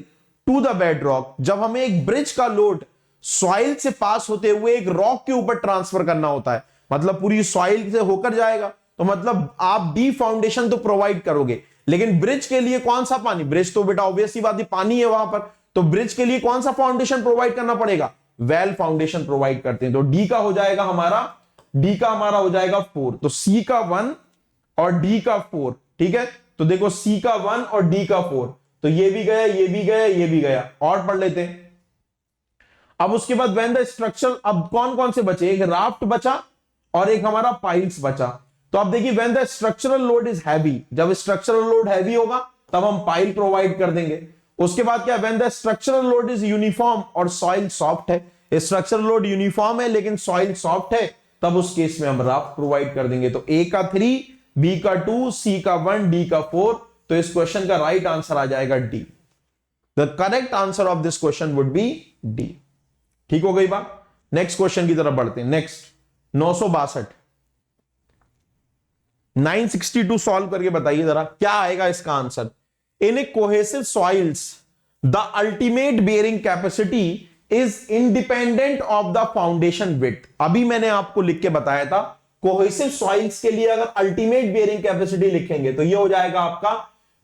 to the bedrock, जब हमें एक ब्रिज का लोड सॉइल से पास होते हुए एक रॉक के ऊपर ट्रांसफर करना होता है, मतलब पूरी सॉइल से होकर जाएगा, तो मतलब आप डी फाउंडेशन तो प्रोवाइड करोगे, लेकिन ब्रिज के लिए कौन सा पानी? ब्रिज तो बेटा ऑब्वियसली बात है पानी है वहां पर, तो ब्रिज के लिए कौन सा फाउंडेशन प्रोवाइड करना पड़ेगा? वेल फाउंडेशन प्रोवाइड करते हैं। तो डी का हो जाएगा हमारा 4। तो सी का 1 और डी का 4, ठीक है। तो देखो सी का 1 और डी का 4, तो ये भी गया, ये भी गया, ये भी गया। और पढ़ लेते हैं। अब उसके बाद व्हेन द स्ट्रक्चर, अब कौन कौन से बचे? एक राफ्ट बचा और एक हमारा पाइल्स बचा। तो अब देखिए when the structural load is heavy, जब स्ट्रक्चरल लोड हैवी होगा तब हम पाइल प्रोवाइड कर देंगे। उसके बाद क्या? When the structural load is uniform और सॉइल सॉफ्ट है। स्ट्रक्चरल लोड यूनिफॉर्म है लेकिन सॉइल सॉफ्ट है, तब उस केस में हम राफ्ट प्रोवाइड कर देंगे। तो ए का 3, बी का 2, सी का 1, डी का 4। तो इस क्वेश्चन का राइट आंसर आ जाएगा D. The correct answer of this question would be D. ठीक हो गई बात। नेक्स्ट क्वेश्चन की तरफ बढ़ते हैं। नेक्स्ट 962 962 सॉल्व करके बताइए जरा क्या आएगा इसका answer. In a cohesive soils the ultimate bearing capacity is independent of the foundation width. अभी मैंने आपको लिख के बताया था कोहेसिव सॉइल्स के लिए अगर अल्टीमेट बेयरिंग कैपेसिटी लिखेंगे तो ये हो जाएगा आपका,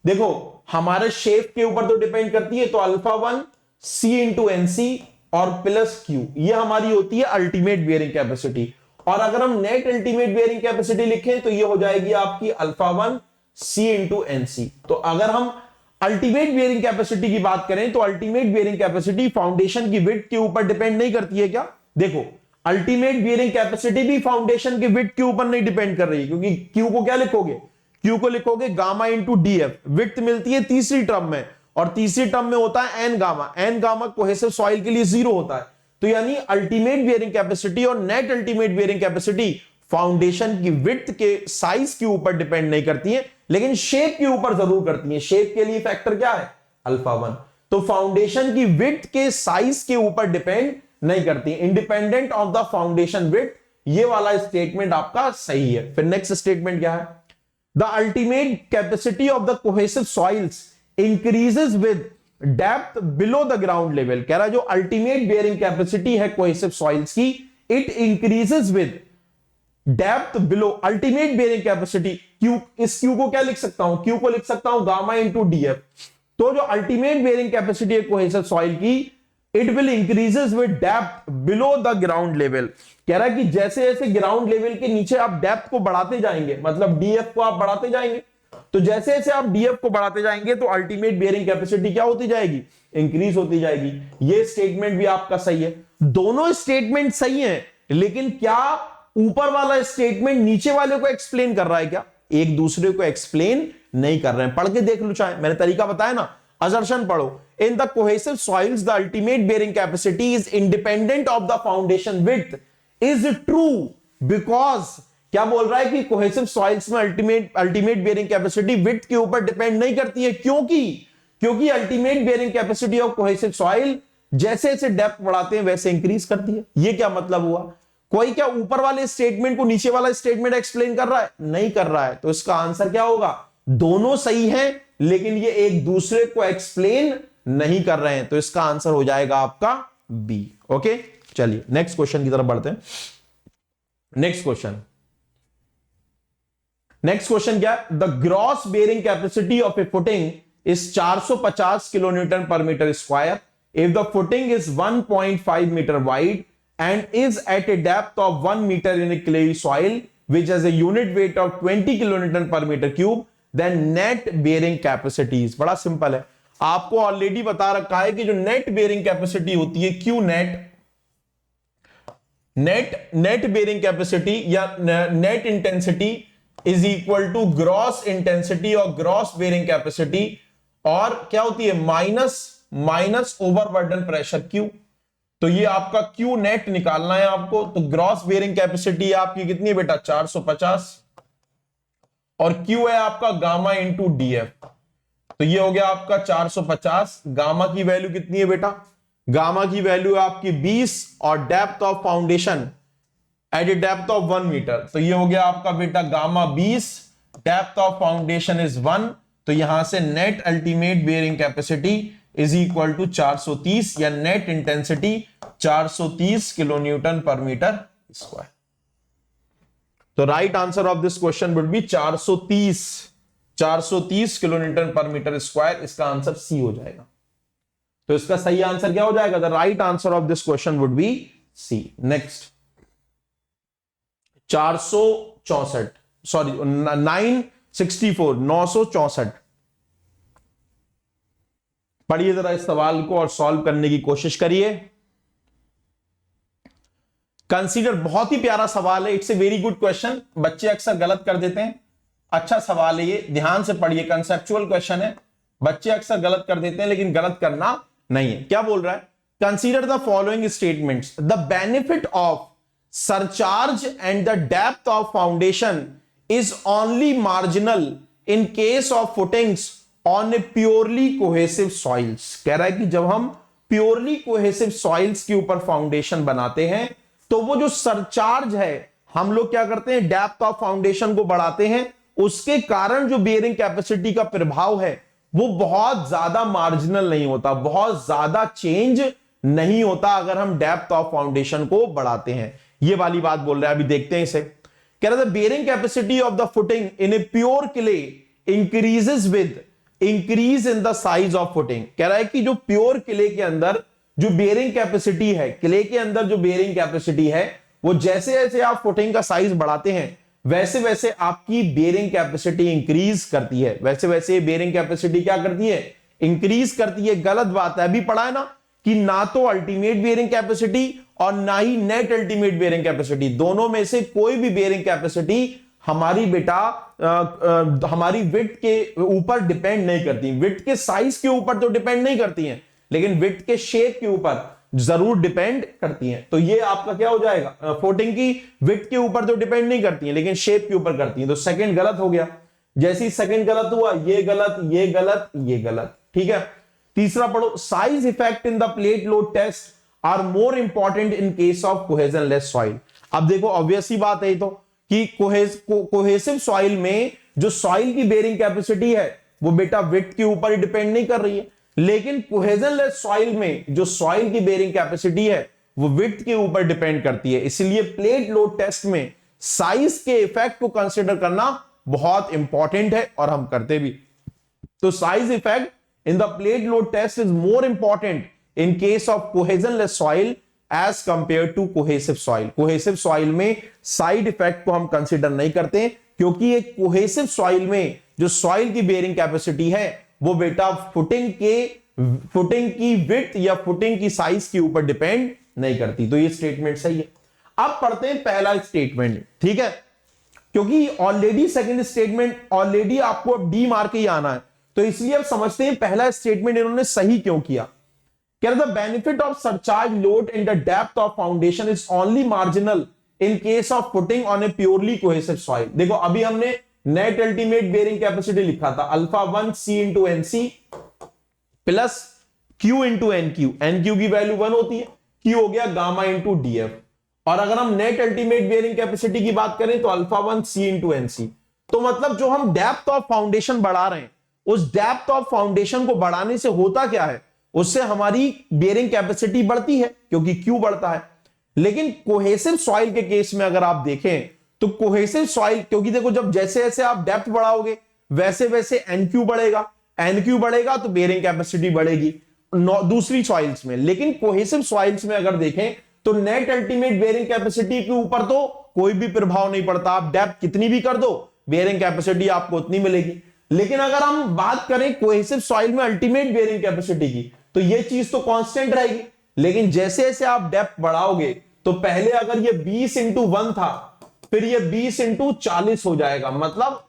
देखो हमारे शेप के ऊपर तो डिपेंड करती है, तो α1 C इंटू एनसी और प्लस Q, ये हमारी होती है अल्टीमेट बेयरिंग कैपेसिटी। और अगर हम नेट अल्टीमेट बेयरिंग कैपेसिटी लिखें तो ये हो जाएगी आपकी α1 C इंटू एनसी। तो अगर हम अल्टीमेट बेयरिंग कैपेसिटी की बात करें तो अल्टीमेट बेयरिंग कैपेसिटी फाउंडेशन की विड्थ के ऊपर डिपेंड नहीं करती है क्या? देखो अल्टीमेट बेयरिंग कैपेसिटी भी फाउंडेशन के विड्थ के ऊपर नहीं डिपेंड कर रही है, क्योंकि क्यू को क्या लिखोगे? क्यू को लिखोगे गामा इंटू डीएफ। विड्थ मिलती है तीसरी टर्म में, और तीसरी टर्म में होता है N gamma. N gamma cohesive soil के लिए 0 होता है। तो यानी अल्टीमेट बेयरिंग कैपेसिटी और net ultimate bearing capacity foundation की विड्थ के साइज के ऊपर डिपेंड नहीं करती है, लेकिन शेप के ऊपर जरूर करती है। शेप के लिए फैक्टर क्या है? α1। तो फाउंडेशन की विड्थ के साइज के ऊपर डिपेंड नहीं करती, independent of the foundation width. ये वाला स्टेटमेंट आपका सही है। फिर नेक्स्ट स्टेटमेंट क्या है? The ultimate capacity of the cohesive soils increases with depth below the ground level. कह रहा है जो अल्टीमेट बेयरिंग कैपेसिटी है कोहेसिव सॉइल्स की, it increases with depth below ultimate bearing capacity. Q, इस क्यू को क्या लिख सकता हूं? क्यू को लिख सकता हूं गामा इंटू डीएफ। तो जो अल्टीमेट बेयरिंग कैपेसिटी है कोहेसिव सॉइल की, it will increases with depth below the ground level. कह रहा है कि जैसे जैसे ग्राउंड लेवल के नीचे आप डेप्थ को बढ़ाते जाएंगे, मतलब डीएफ को आप बढ़ाते जाएंगे, तो जैसे जैसे आप डीएफ को बढ़ाते जाएंगे तो अल्टीमेट बेयरिंग कैपेसिटी क्या होती जाएगी? इंक्रीज होती जाएगी। ये स्टेटमेंट भी आपका सही है। दोनों स्टेटमेंट सही हैं, लेकिन क्या ऊपर वाला स्टेटमेंट नीचे वाले को एक्सप्लेन कर रहा है क्या? एक दूसरे को एक्सप्लेन नहीं कर रहे हैं। पढ़ के देख लो, चाहे मैंने तरीका बताया ना, असर्शन पढ़ो। In the cohesive soils the ultimate bearing capacity is independent of the foundation width is true because, क्या बोल रहा है कि कोहेसिव सॉइल्स में अल्टीमेट बेयरिंग कैपेसिटी विड्थ के ऊपर डिपेंड नहीं करती है। क्योंकि ultimate bearing capacity of cohesive soil जैसे जैसे डेप्थ बढ़ाते हैं वैसे इंक्रीज करती है। ये क्या मतलब हुआ? कोई क्या ऊपर वाले स्टेटमेंट को नीचे वाला स्टेटमेंट एक्सप्लेन कर रहा है? नहीं कर रहा है। तो इसका आंसर क्या होगा? दोनों सही हैं, लेकिन ये एक दूसरे को एक्सप्लेन नहीं कर रहे हैं। तो इसका आंसर हो जाएगा आपका बी। ओके, चलिए नेक्स्ट क्वेश्चन की तरफ बढ़ते हैं। नेक्स्ट क्वेश्चन क्या? The gross bearing capacity of A footing is 450 kilonewton per meter square. If the footing is 1.5 meter wide and is at a depth of 1 meter in a clayey soil which has a unit weight of 20 kilonewton per meter cube, then net bearing capacities. बड़ा simple है, आपको already बता रखा है कि जो net bearing capacity होती है क्यू नेट बेयरिंग कैपेसिटी या net intensity is equal to gross intensity और ग्रॉस बेयरिंग कैपेसिटी, और क्या होती है माइनस ओवरबर्डन प्रेशर क्यू। तो ये आपका क्यू नेट निकालना है आपको। तो ग्रॉस बेयरिंग कैपेसिटी आपकी कितनी है बेटा 450, और क्यू है आपका गामा इंटू डीएफ। तो ये हो गया आपका 450। गामा की वैल्यू कितनी है बेटा, गामा की वैल्यू है आपकी 20 और depth of foundation at a depth of 1 metre. तो ये हो गया आपका beta gamma 20, depth of foundation is 1। तो यहां से net ultimate bearing capacity is equal to 430 या नेट इंटेंसिटी 430 किलो न्यूटन पर मीटर स्क्वायर। तो right answer of this question would be 430 kilo newton पर मीटर स्क्वायर। इसका आंसर सी हो जाएगा। तो इसका सही आंसर क्या हो जाएगा, the right answer of this question would be C. Next 964 964। पढ़िए जरा इस सवाल को और सॉल्व करने की कोशिश करिए। कंसीडर, बहुत ही प्यारा सवाल है, it's a very good question. बच्चे अक्सर गलत कर देते हैं, अच्छा सवाल है ये, ध्यान से पढ़िए। कंसेप्चुअल क्वेश्चन है, बच्चे अक्सर गलत कर देते हैं लेकिन गलत करना नहीं है। क्या बोल रहा है, consider the following statements, the benefit of surcharge and the depth of foundation is only marginal in case of footings on a purely cohesive soils. कह रहा है कि जब हम प्योरली कोहेसिव सॉइल्स के ऊपर फाउंडेशन बनाते हैं तो वो जो सरचार्ज है, हम लोग क्या करते हैं, डेप्थ ऑफ फाउंडेशन को बढ़ाते हैं, उसके कारण जो बेयरिंग कैपेसिटी का प्रभाव है वो बहुत ज्यादा मार्जिनल नहीं होता, बहुत ज्यादा चेंज नहीं होता अगर हम डेप्थ ऑफ फाउंडेशन को बढ़ाते हैं। ये वाली बात बोल रहा है, अभी देखते हैं इसे। कह रहा है bearing capacity of the footing in a pure clay increases with increase in the size of footing. कह रहा है कि जो प्योर क्ले के अंदर जो बेयरिंग कैपेसिटी है, क्ले के अंदर जो बेयरिंग कैपेसिटी है, वो जैसे जैसे आप फुटिंग का साइज बढ़ाते हैं वैसे वैसे आपकी बेयरिंग कैपेसिटी इंक्रीज करती है, वैसे वैसे बेयरिंग कैपेसिटी क्या करती है, इंक्रीज करती है। गलत बात है, अभी पढ़ा है ना कि ना तो अल्टीमेट बेयरिंग कैपेसिटी और ना ही नेट अल्टीमेट बेयरिंग कैपेसिटी, दोनों में से कोई भी बेयरिंग कैपेसिटी हमारी बेटा हमारी विड्थ के ऊपर डिपेंड नहीं करती। विड्थ के साइज के ऊपर तो डिपेंड नहीं करती हैं, लेकिन विड्थ के शेप के ऊपर जरूर डिपेंड करती हैं। तो ये आपका क्या हो जाएगा, फुटिंग की विड्थ के ऊपर तो डिपेंड नहीं करती हैं लेकिन शेप के ऊपर करती हैं। तो सेकंड गलत हो गया। जैसे ही सेकंड गलत हुआ, ये गलत, ये गलत, ये गलत। ठीक है, तीसरा पढ़ो, size effect in the plate load test are more important in case of cohesionless soil. अब देखो ऑब्वियस ही बात है तो कि कोहेसिव सॉइल में जो सॉइल की बेयरिंग कैपेसिटी है वो बेटा विड्थ के ऊपर ही डिपेंड नहीं कर रही है, लेकिन कोहेजनलेस सॉइल में जो सॉइल की बेयरिंग कैपेसिटी है वो विड्थ के ऊपर डिपेंड करती है। इसलिए प्लेट लोड टेस्ट में साइज के इफेक्ट को कंसीडर करना बहुत इंपॉर्टेंट है और हम करते भी। तो size effect in the plate load test is more important in case of cohesionless soil as compare to cohesive soil. Cohesive soil में साइड इफेक्ट को हम कंसीडर नहीं करते क्योंकि एक कोहेसिव सॉइल में जो सॉइल की बेयरिंग कैपेसिटी है वो बेटा फुटिंग की विड्थ या फुटिंग की साइज के ऊपर डिपेंड नहीं करती। तो ये स्टेटमेंट सही है। अब पढ़ते हैं पहला स्टेटमेंट, ठीक है, क्योंकि ऑलरेडी सेकंड स्टेटमेंट ऑलरेडी आपको अब डी मार के ही आना है, तो इसलिए अब समझते हैं पहला स्टेटमेंट इन्होंने सही क्यों किया। कह रहा the benefit of surcharge load in the depth of foundation is only marginal in case of putting on a purely cohesive soil. देखो अभी हमने नेट अल्टीमेट बेयरिंग कैपेसिटी लिखा था alpha 1 C into NC plus Q into NQ. NQ की value 1 होती है, Q हो गया गामा इंटू डीएफ। और अगर हम नेट अल्टीमेट बेयरिंग कैपेसिटी की बात करें तो अल्फा 1 सी इंटू एनसी। तो मतलब जो हम डेप्थ ऑफ फाउंडेशन बढ़ा रहे हैं उस डेप्थ ऑफ फाउंडेशन को बढ़ाने से होता क्या है, उससे हमारी बेयरिंग कैपेसिटी बढ़ती है क्योंकि क्यू बढ़ता है। लेकिन कोहेसिव सॉइल के केस में अगर आप देखें तो कोहेसिव सॉइल, क्योंकि देखो जब जैसे जैसे आप डेप्थ बढ़ाओगे वैसे वैसे एनक्यू बढ़ेगा, एनक्यू बढ़ेगा तो बेयरिंग कैपेसिटी बढ़ेगी दूसरी सॉइल्स में। लेकिन कोहेसिव सॉइल्स में अगर देखें तो नेट अल्टीमेट बेयरिंग कैपेसिटी के ऊपर तो कोई भी प्रभाव नहीं पड़ता, आप डेप्थ कितनी भी कर दो बेयरिंग कैपेसिटी आपको उतनी मिलेगी। लेकिन अगर हम बात करें कोहेसिव सॉइल में अल्टीमेट बेयरिंग कैपेसिटी की, तो ये चीज तो कांस्टेंट रहेगी। लेकिन जैसे जैसे आप डेप्थ बढ़ाओगे तो पहले अगर ये 20x1 था, फिर ये 20x40 हो जाएगा, मतलब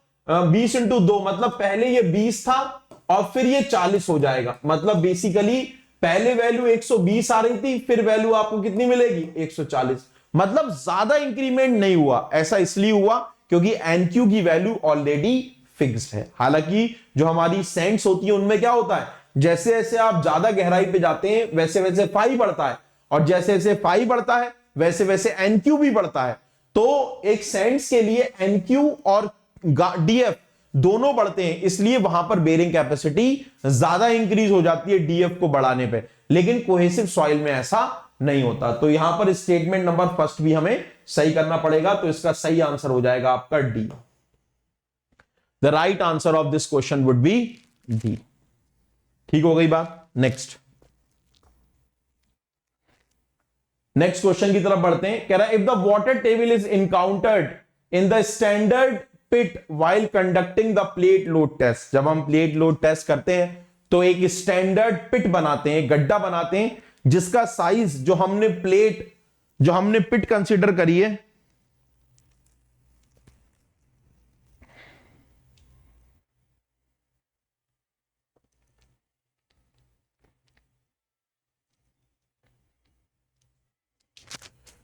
20x2, मतलब पहले ये 20 था और फिर ये 40 हो जाएगा। मतलब बेसिकली पहले वैल्यू 120 आ रही थी, फिर वैल्यू आपको कितनी मिलेगी 140। मतलब ज्यादा इंक्रीमेंट नहीं हुआ। ऐसा इसलिए हुआ क्योंकि एनक्यू की वैल्यू ऑलरेडी फिक्स्ड है। हालांकि जो हमारी सेंट्स होती है उनमें क्या होता है, जैसे जैसे आप ज्यादा गहराई पे जाते हैं वैसे वैसे फाई बढ़ता है, और जैसे जैसे फाई बढ़ता है वैसे वैसे एनक्यू भी बढ़ता है। तो एक सेंट्स के लिए एनक्यू और डीएफ दोनों बढ़ते हैं, इसलिए वहां पर बेयरिंग कैपेसिटी ज्यादा इंक्रीज हो जाती है डीएफ को बढ़ाने पे। लेकिन कोहेसिव सॉइल में ऐसा नहीं होता। तो यहां पर स्टेटमेंट नंबर फर्स्ट भी हमें सही करना पड़ेगा। तो इसका सही आंसर हो जाएगा आपका D. The right answer of this question would be D. ठीक हो गई बात। नेक्स्ट क्वेश्चन की तरफ बढ़ते हैं। कह रहा है if the water table is encountered in the standard pit while conducting the plate load test. जब हम प्लेट लोड टेस्ट करते हैं तो एक स्टैंडर्ड पिट बनाते हैं, गड्ढा बनाते हैं, जिसका साइज जो हमने पिट कंसीडर करी है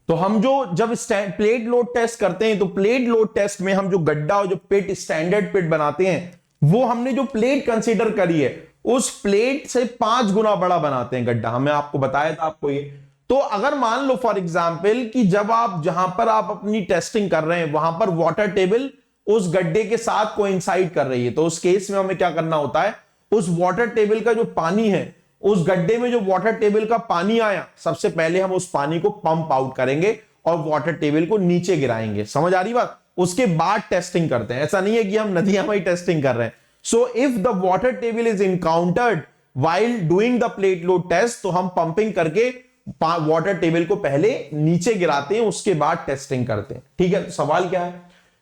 तो हम जब प्लेट लोड टेस्ट करते हैं तो प्लेट लोड टेस्ट में हम जो गड्ढा और जो पिट स्टैंडर्ड पिट बनाते हैं, वो हमने जो प्लेट कंसीडर करी है उस प्लेट से 5 गुना बड़ा बनाते हैं गड्ढा। हमें आपको बताया था आपको ये। तो अगर मान लो फॉर एग्जांपल कि जब आप जहां पर आप अपनी टेस्टिंग कर रहे हैं वहां पर वाटर टेबल उस गड्ढे के साथ कोइंसाइड कर रही है, तो उस केस में हमें क्या करना होता है, उस वाटर टेबल का जो पानी है, उस गड्ढे में जो वाटर टेबल का पानी आया, सबसे पहले हम उस पानी को पंप आउट करेंगे और वाटर टेबल को नीचे गिराएंगे। समझ आ रही बात। उसके बाद टेस्टिंग करते हैं। ऐसा नहीं है कि हम नदियां में ही टेस्टिंग कर रहे हैं। So if the water table is encountered while doing the plate load test, तो हम पंपिंग करके वाटर टेबल को पहले नीचे गिराते हैं, उसके बाद टेस्टिंग करते हैं। ठीक है। तो सवाल क्या है,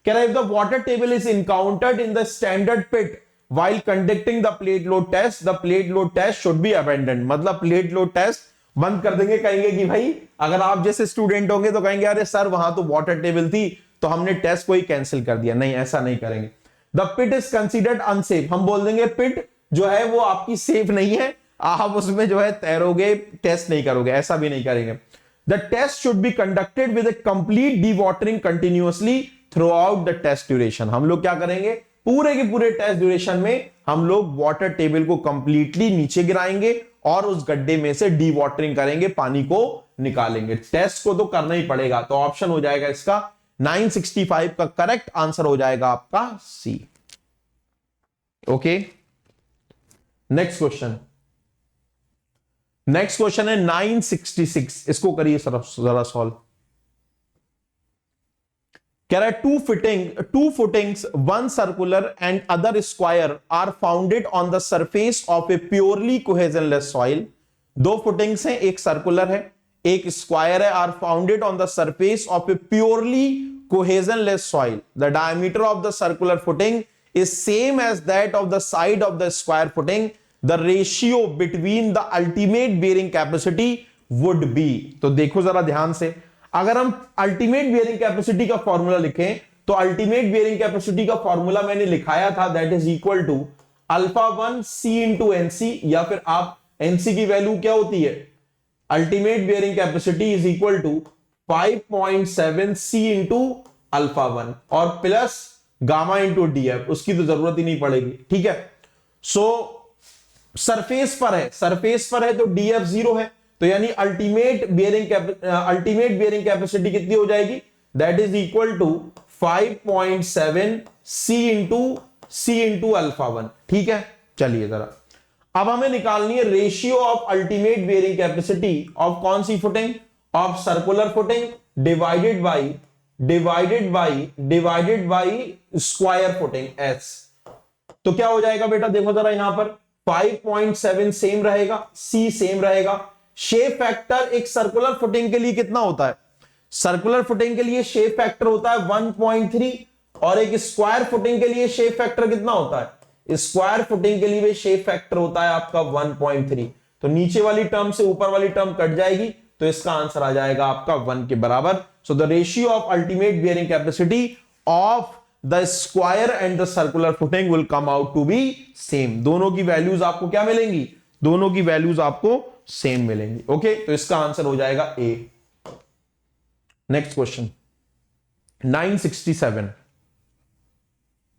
कह रहा है if the water table is encountered in the standard pit while conducting the plate load test, the plate load test should be abandoned। मतलब प्लेट लोड टेस्ट बंद कर देंगे। कहेंगे कि भाई अगर आप जैसे स्टूडेंट होंगे तो कहेंगे अरे सर वहां तो वाटर टेबल थी तो हमने टेस्ट को ही कैंसिल कर दिया। नहीं, ऐसा नहीं करेंगे। The pit is considered unsafe, हम बोल देंगे पिट जो है वो आपकी सेफ नहीं है, आप उसमें जो है तैरोगे, टेस्ट नहीं करोगे। ऐसा भी नहीं करेंगे। The test should be conducted with a complete dewatering continuously throughout the test duration. हम लोग क्या करेंगे, पूरे के पूरे टेस्ट ड्यूरेशन में हम लोग वाटर टेबल को कंप्लीटली नीचे गिराएंगे और उस गड्ढे में से डीवाटरिंग करेंगे, पानी को निकालेंगे। टेस्ट को तो करना ही पड़ेगा। तो ऑप्शन हो जाएगा इसका 965 का करेक्ट आंसर हो जाएगा आपका सी। ओके। नेक्स्ट क्वेश्चन है 966। इसको करिए जरा सॉल्व। कह रहा है two footings one circular and other square are founded on the surface of a purely cohesionless soil. 2 footings हैं, एक सर्कुलर है एक स्क्वायर है, are founded on the surface of a purely cohesionless soil. The diameter of the circular footing is same as that of the side of the square footing. The ratio between the ultimate bearing capacity would be. तो देखो जरा ध्यान से, अगर हम ultimate bearing capacity का formula लिखें तो अल्टीमेट बेयरिंग कैपेसिटी का फॉर्मूला मैंने लिखाया था, that is equal to α1 C into NC, या फिर आप एनसी की वैल्यू क्या होती है, ultimate bearing capacity is equal to 5.7 C into α1 और प्लस गामा इंटू डीएफ। उसकी तो जरूरत ही नहीं पड़ेगी। ठीक है। सो सरफेस पर है तो डीएफ 0 है, तो यानी अल्टीमेट बेयरिंग कैपेसिटी कितनी हो जाएगी, that is equal to 5.7 C into α1। ठीक है। चलिए जरा अब हमें निकालनी है ratio of ultimate bearing capacity of कौन सी footing, of circular footing divided by square footing S। तो क्या हो जाएगा बेटा, देखो जरा यहां पर 5.7 सेम रहेगा, सी सेम रहेगा। शेप फैक्टर एक सर्कुलर फुटिंग के लिए कितना होता है? सर्कुलर फुटिंग के लिए शेप फैक्टर होता है 1.3 और एक स्क्वायर फुटिंग के लिए शेप फैक्टर कितना होता है? स्क्वायर फुटिंग के लिए भी शेप फैक्टर होता है आपका 1.3। तो नीचे वाली टर्म से ऊपर वाली टर्म कट जाएगी, तो इसका आंसर आ जाएगा आपका 1 के बराबर। So the ratio of ultimate bearing capacity of the square and the circular footing will come out to be same. दोनों की वैल्यूज आपको क्या मिलेंगी? दोनों की वैल्यूज आपको सेम मिलेंगी। ओके, तो इसका आंसर हो जाएगा ए। नेक्स्ट क्वेश्चन 967,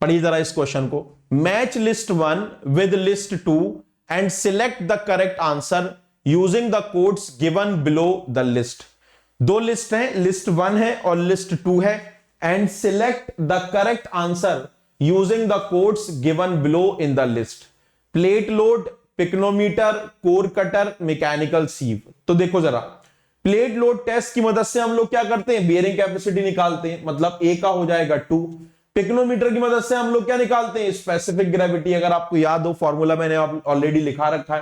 पढ़िए जरा इस क्वेश्चन को। Match list 1 with list 2 and select the correct answer using the codes given below the list. दो लिस्ट है, लिस्ट 1 है और लिस्ट 2 है, and select the correct answer using the codes given below in the list. Plate load, pycnometer, core cutter, mechanical sieve. तो देखो जरा, plate load test की मदद से हम लोग क्या करते हैं? बियरिंग कैपेसिटी निकालते हैं, मतलब ए का हो जाएगा 2। पिक्नोमीटर की मदद से हम लोग क्या निकालते हैं? स्पेसिफिक ग्रेविटी, अगर आपको याद हो फॉर्मूला मैंने ऑलरेडी लिखा रखा है।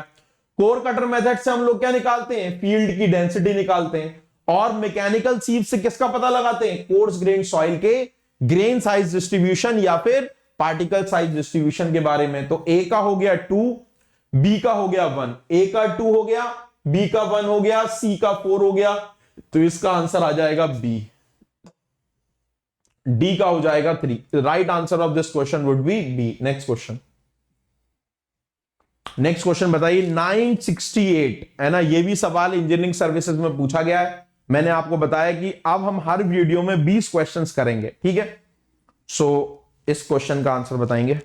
कोर कटर मेथड से हम लोग क्या निकालते हैं? फील्ड की डेंसिटी निकालते हैं। और मैकेनिकल सीव से किसका पता लगाते हैं? कोर्स ग्रेन सॉइल के ग्रेन साइज डिस्ट्रीब्यूशन या फिर पार्टिकल साइज डिस्ट्रीब्यूशन के बारे में। तो ए का हो गया 2, बी का हो गया 1, ए का 2 हो गया, बी का 1 हो गया, सी का 4 हो गया, तो इसका आंसर आ जाएगा बी। डी का हो जाएगा 3। Right answer of this question would be B. Next question, next question बताइए 968 है ना। ये भी सवाल इंजीनियरिंग सर्विसेज में पूछा गया है। मैंने आपको बताया कि अब हम हर वीडियो में 20 क्वेश्चंस करेंगे, ठीक है। सो इस क्वेश्चन का आंसर बताएंगे।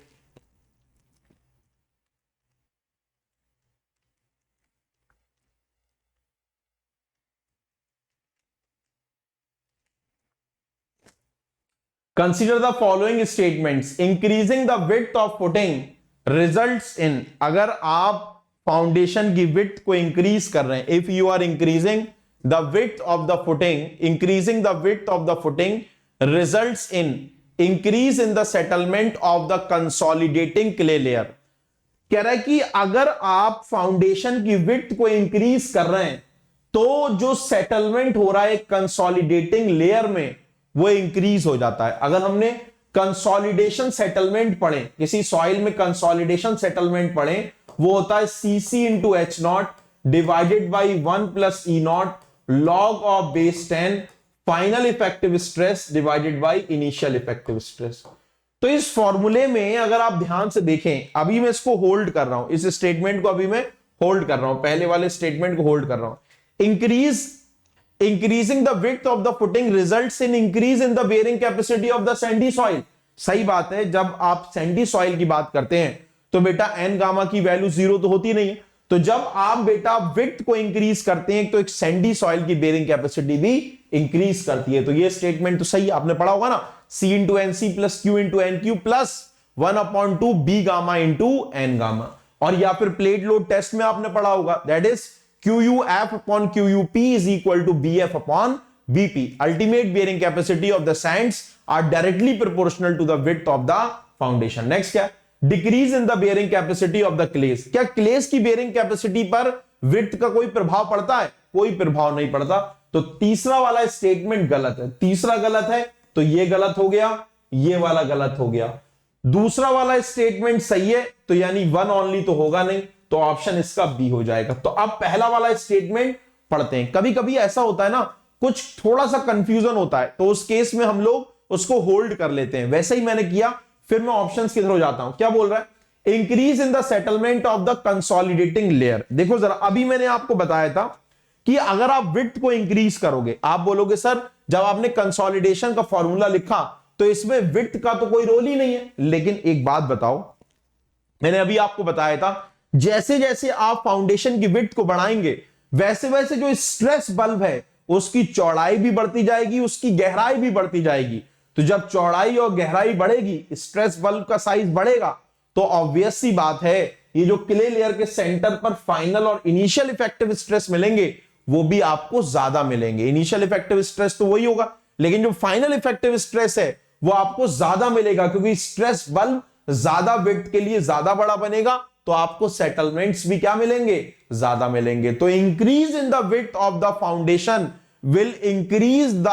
Consider the following statements increasing the width of footing results इन। अगर आप फाउंडेशन की विड्थ को इंक्रीज कर रहे हैं, if you are increasing the width of the footing, increasing the width of the footing results in increase in the settlement of the consolidating clay layer. कह रहा है कि अगर आप फाउंडेशन की विड्थ को इंक्रीज कर रहे हैं तो जो सेटलमेंट हो रहा है कंसोलिडेटिंग लेयर में वो इंक्रीज हो जाता है। अगर हमने कंसोलिडेशन सेटलमेंट पढ़े, किसी सॉइल में कंसोलिडेशन सेटलमेंट पढ़े, वो होता है CC into H not divided by 1 plus E not log of base 10 final effective stress divided by initial effective stress. तो इस फॉर्मूले में अगर आप ध्यान से देखें, अभी मैं इसको होल्ड कर रहा हूं, इस स्टेटमेंट को अभी मैं होल्ड कर रहा हूं, पहले वाले स्टेटमेंट को होल्ड कर रहा हूं। Increasing the width of the footing results in increase in the bearing capacity of the Sandy soil. सही बात है, जब आप सैंडी सॉइल की बात करते हैं तो बेटा एन गामा की वैल्यू 0 तो होती नहीं है। तो जब आप बेटा विड्थ को इंक्रीज करते हैं तो एक सैंडी सॉइल की बेयरिंग कैपेसिटी भी इंक्रीज करती है। तो ये स्टेटमेंट तो सही आपने पढ़ा होगा ना, C into N C plus Q into N Q plus 1/2 B gamma into N gamma. और या फिर प्लेट लोड टेस्ट में आपने पढ़ा होगा, that is QUF upon QUP is equal to BF upon BP. Ultimate bearing capacity of the sands are directly proportional to the width of the foundation. Next क्या? Decrease in the bearing capacity of the clays. क्या clays की bearing capacity पर width का कोई प्रभाव पड़ता है? कोई प्रभाव नहीं पड़ता। तो तीसरा वाला स्टेटमेंट गलत है। तीसरा गलत है तो ये गलत हो गया, ये वाला गलत हो गया। दूसरा वाला स्टेटमेंट सही है तो यानी 1 ओनली तो होगा नहीं, तो ऑप्शन इसका बी हो जाएगा। तो अब पहला वाला स्टेटमेंट पढ़ते हैं। कभी कभी ऐसा होता है ना, कुछ थोड़ा सा कंफ्यूजन होता है, तो उस केस में हम लोग उसको होल्ड कर लेते हैं। वैसे ही मैंने किया, फिर मैं ऑप्शंस की तरफ जाता हूं। क्या बोल रहा है? Increase in the settlement of the consolidating layer. देखो जरा, अभी मैंने आपको बताया था कि अगर आप विड्थ को इंक्रीज करोगे, आप बोलोगे सर जब आपने कंसोलिडेशन का फॉर्मूला लिखा तो इसमें विड्थ का तो कोई रोल ही नहीं है। लेकिन एक बात बताओ, मैंने अभी आपको बताया था जैसे जैसे आप फाउंडेशन की विड्थ को बढ़ाएंगे वैसे वैसे जो स्ट्रेस बल्ब है उसकी चौड़ाई भी बढ़ती जाएगी, उसकी गहराई भी बढ़ती जाएगी। तो जब चौड़ाई और गहराई बढ़ेगी, स्ट्रेस बल्ब का साइज बढ़ेगा, तो ऑब्वियस सी बात है ये जो क्ले लेयर के सेंटर पर फाइनल और इनिशियल इफेक्टिव स्ट्रेस मिलेंगे वो भी आपको ज्यादा मिलेंगे। इनिशियल इफेक्टिव स्ट्रेस तो वही होगा, लेकिन जो फाइनल इफेक्टिव स्ट्रेस है वो आपको ज्यादा मिलेगा, क्योंकि स्ट्रेस बल्ब ज्यादा विड्थ के लिए ज्यादा बड़ा बनेगा तो आपको सेटलमेंट्स भी क्या मिलेंगे, ज्यादा मिलेंगे। तो increase in the width of the foundation will increase the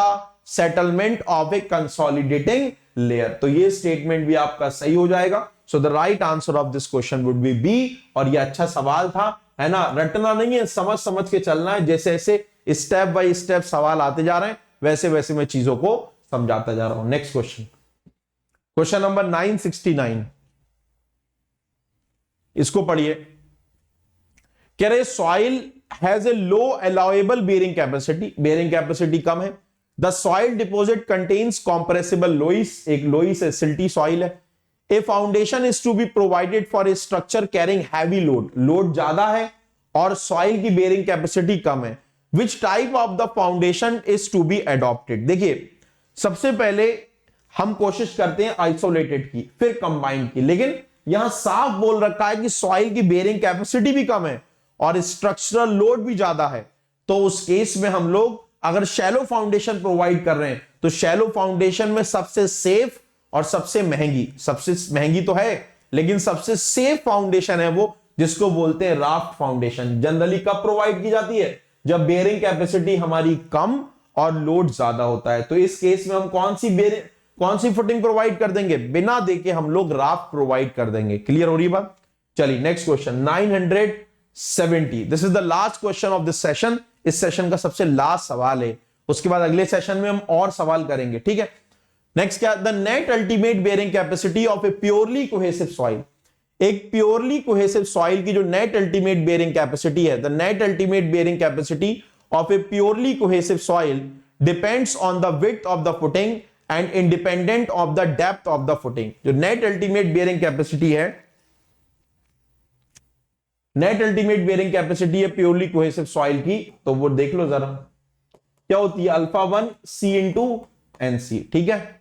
settlement of a consolidating layer. तो ये स्टेटमेंट भी आपका सही हो जाएगा। So the right answer of this question would be B. और ये अच्छा सवाल था, है ना, रटना नहीं है, समझ समझ के चलना है। जैसे जैसे स्टेप बाय स्टेप सवाल आते जा रहे हैं वैसे वैसे मैं चीजों को समझाता जा रहा हूं। नेक्स्ट क्वेश्चन, क्वेश्चन नंबर 969, इसको पढ़िए। कह रहे soil has a low allowable bearing capacity, bearing capacity कम है। The soil deposit contains compressible loess, एक लोइस है, सिल्टी सॉइल है। A foundation is to be provided for a structure carrying heavy load, load ज्यादा है और soil की bearing capacity कम है। Which type of the foundation is to be adopted. देखिए सबसे पहले हम कोशिश करते हैं आइसोलेटेड की, फिर कंबाइंड की, लेकिन यहां साफ बोल रखा है कि सॉइल की बेयरिंग कैपेसिटी भी कम है और स्ट्रक्चरल लोड भी ज्यादा है। तो उस केस में हम लोग अगर शैलो फाउंडेशन प्रोवाइड कर रहे हैं तो शैलो फाउंडेशन में सबसे सेफ और सबसे महंगी तो है लेकिन सबसे सेफ फाउंडेशन है वो जिसको बोलते हैं राफ्ट फाउंडेशन। जनरली कब प्रोवाइड की जाती है, जब बेयरिंग कैपेसिटी हमारी कम और लोड ज्यादा होता है। तो इस केस में हम कौन सी फुटिंग प्रोवाइड कर देंगे, बिना देके हम लोग राफ्ट प्रोवाइड कर देंगे। क्लियर हो रही बात। चलिए next question 970, this is the last question of this session. इस सेशन का सबसे लास्ट सवाल है, उसके बाद अगले सेशन में हम और सवाल करेंगे, ठीक है। नेक्स्ट क्या, the net ultimate bearing capacity of a purely cohesive soil. एक प्योरली कोहेसिव सॉइल की जो नेट अल्टीमेट बेयरिंग कैपेसिटी है, the net ultimate bearing capacity of a purely cohesive soil depends on the width of the footing and independent of the depth of the footing. जो net ultimate bearing capacity है, net ultimate bearing capacity है purely cohesive soil की, तो वो देख लो जरा क्या होती है, अल्फा 1 C इंटू NC, ठीक है।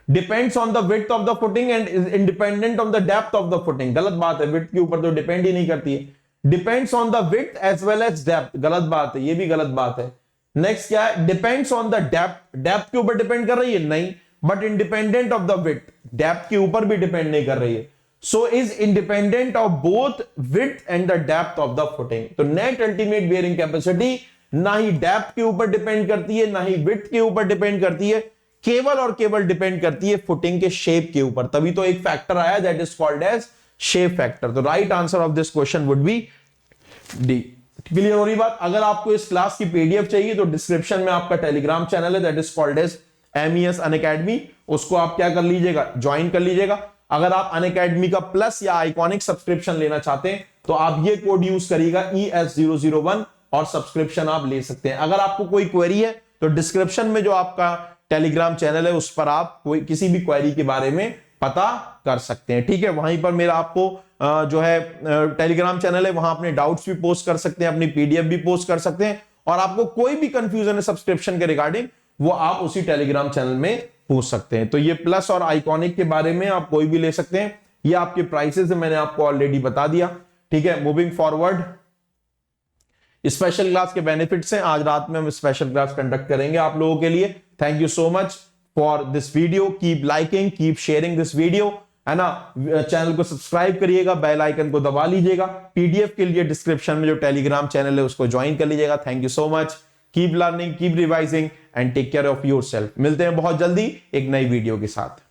Depends on the width of the footing and independent of the depth of the footing, गलत बात है, विड्थ के ऊपर तो डिपेंड ही नहीं करती है। Depends on the width as well as depth, गलत बात है, ये भी गलत बात है। नेक्स्ट क्या है, depends on the depth, depth के ऊपर डिपेंड कर रही है नहीं, but independent of the width, depth के ऊपर भी डिपेंड नहीं कर रही है। So is independent of both width and the depth of the footing. तो नेट अल्टीमेट बेयरिंग कैपेसिटी ना ही डेप्थ के ऊपर डिपेंड करती है ना ही विड्थ के ऊपर डिपेंड करती है, केवल और केवल डिपेंड करती है फुटिंग के शेप के ऊपर। तभी तो एक फैक्टर आया that is called edge shape factor. तो right answer of this question would be D. Clear हो रही बात। अगर आपको इस क्लास की पीडीएफ चाहिए तो डिस्क्रिप्शन में आपका टेलीग्राम चैनल है that is called as MES Unacademy, उसको आप क्या कर लीजिएगा, ज्वाइन कर लीजिएगा। अगर आप अनअकैडमी का प्लस या आइकॉनिक सब्सक्रिप्शन लेना चाहते हैं तो आप ये कोड यूज करिएगा ES001 और सब्सक्रिप्शन आप ले सकते हैं। अगर आपको कोई क्वेरी है तो डिस्क्रिप्शन में जो आपका टेलीग्राम चैनल है उस पर आप कोई किसी भी क्वेरी के बारे में पता कर सकते हैं, ठीक है। वहीं पर मेरा आपको जो है टेलीग्राम चैनल है, वहां अपने डाउट्स भी पोस्ट कर सकते हैं, अपनी पीडीएफ भी पोस्ट कर सकते हैं, और आपको कोई भी कंफ्यूजन है सब्सक्रिप्शन के रिगार्डिंग वो आप उसी टेलीग्राम चैनल में पूछ सकते हैं। तो ये प्लस और आइकॉनिक के बारे में आप कोई भी ले सकते हैं। ये आपके प्राइसेस है, मैंने आपको ऑलरेडी बता दिया, ठीक है। मूविंग फॉरवर्ड, स्पेशल क्लास के बेनिफिट्स हैं, आज रात में हम स्पेशल क्लास कंडक्ट करेंगे आप लोगों के लिए। Thank you so much for this video, keep liking, keep sharing this video, है ना। चैनल को सब्सक्राइब करिएगा, बेल आइकन को दबा लीजिएगा। पीडीएफ के लिए डिस्क्रिप्शन में जो टेलीग्राम चैनल है उसको ज्वाइन कर लीजिएगा। Thank you so much, keep learning, keep revising and take care of yourself. मिलते हैं बहुत जल्दी एक नई वीडियो के साथ।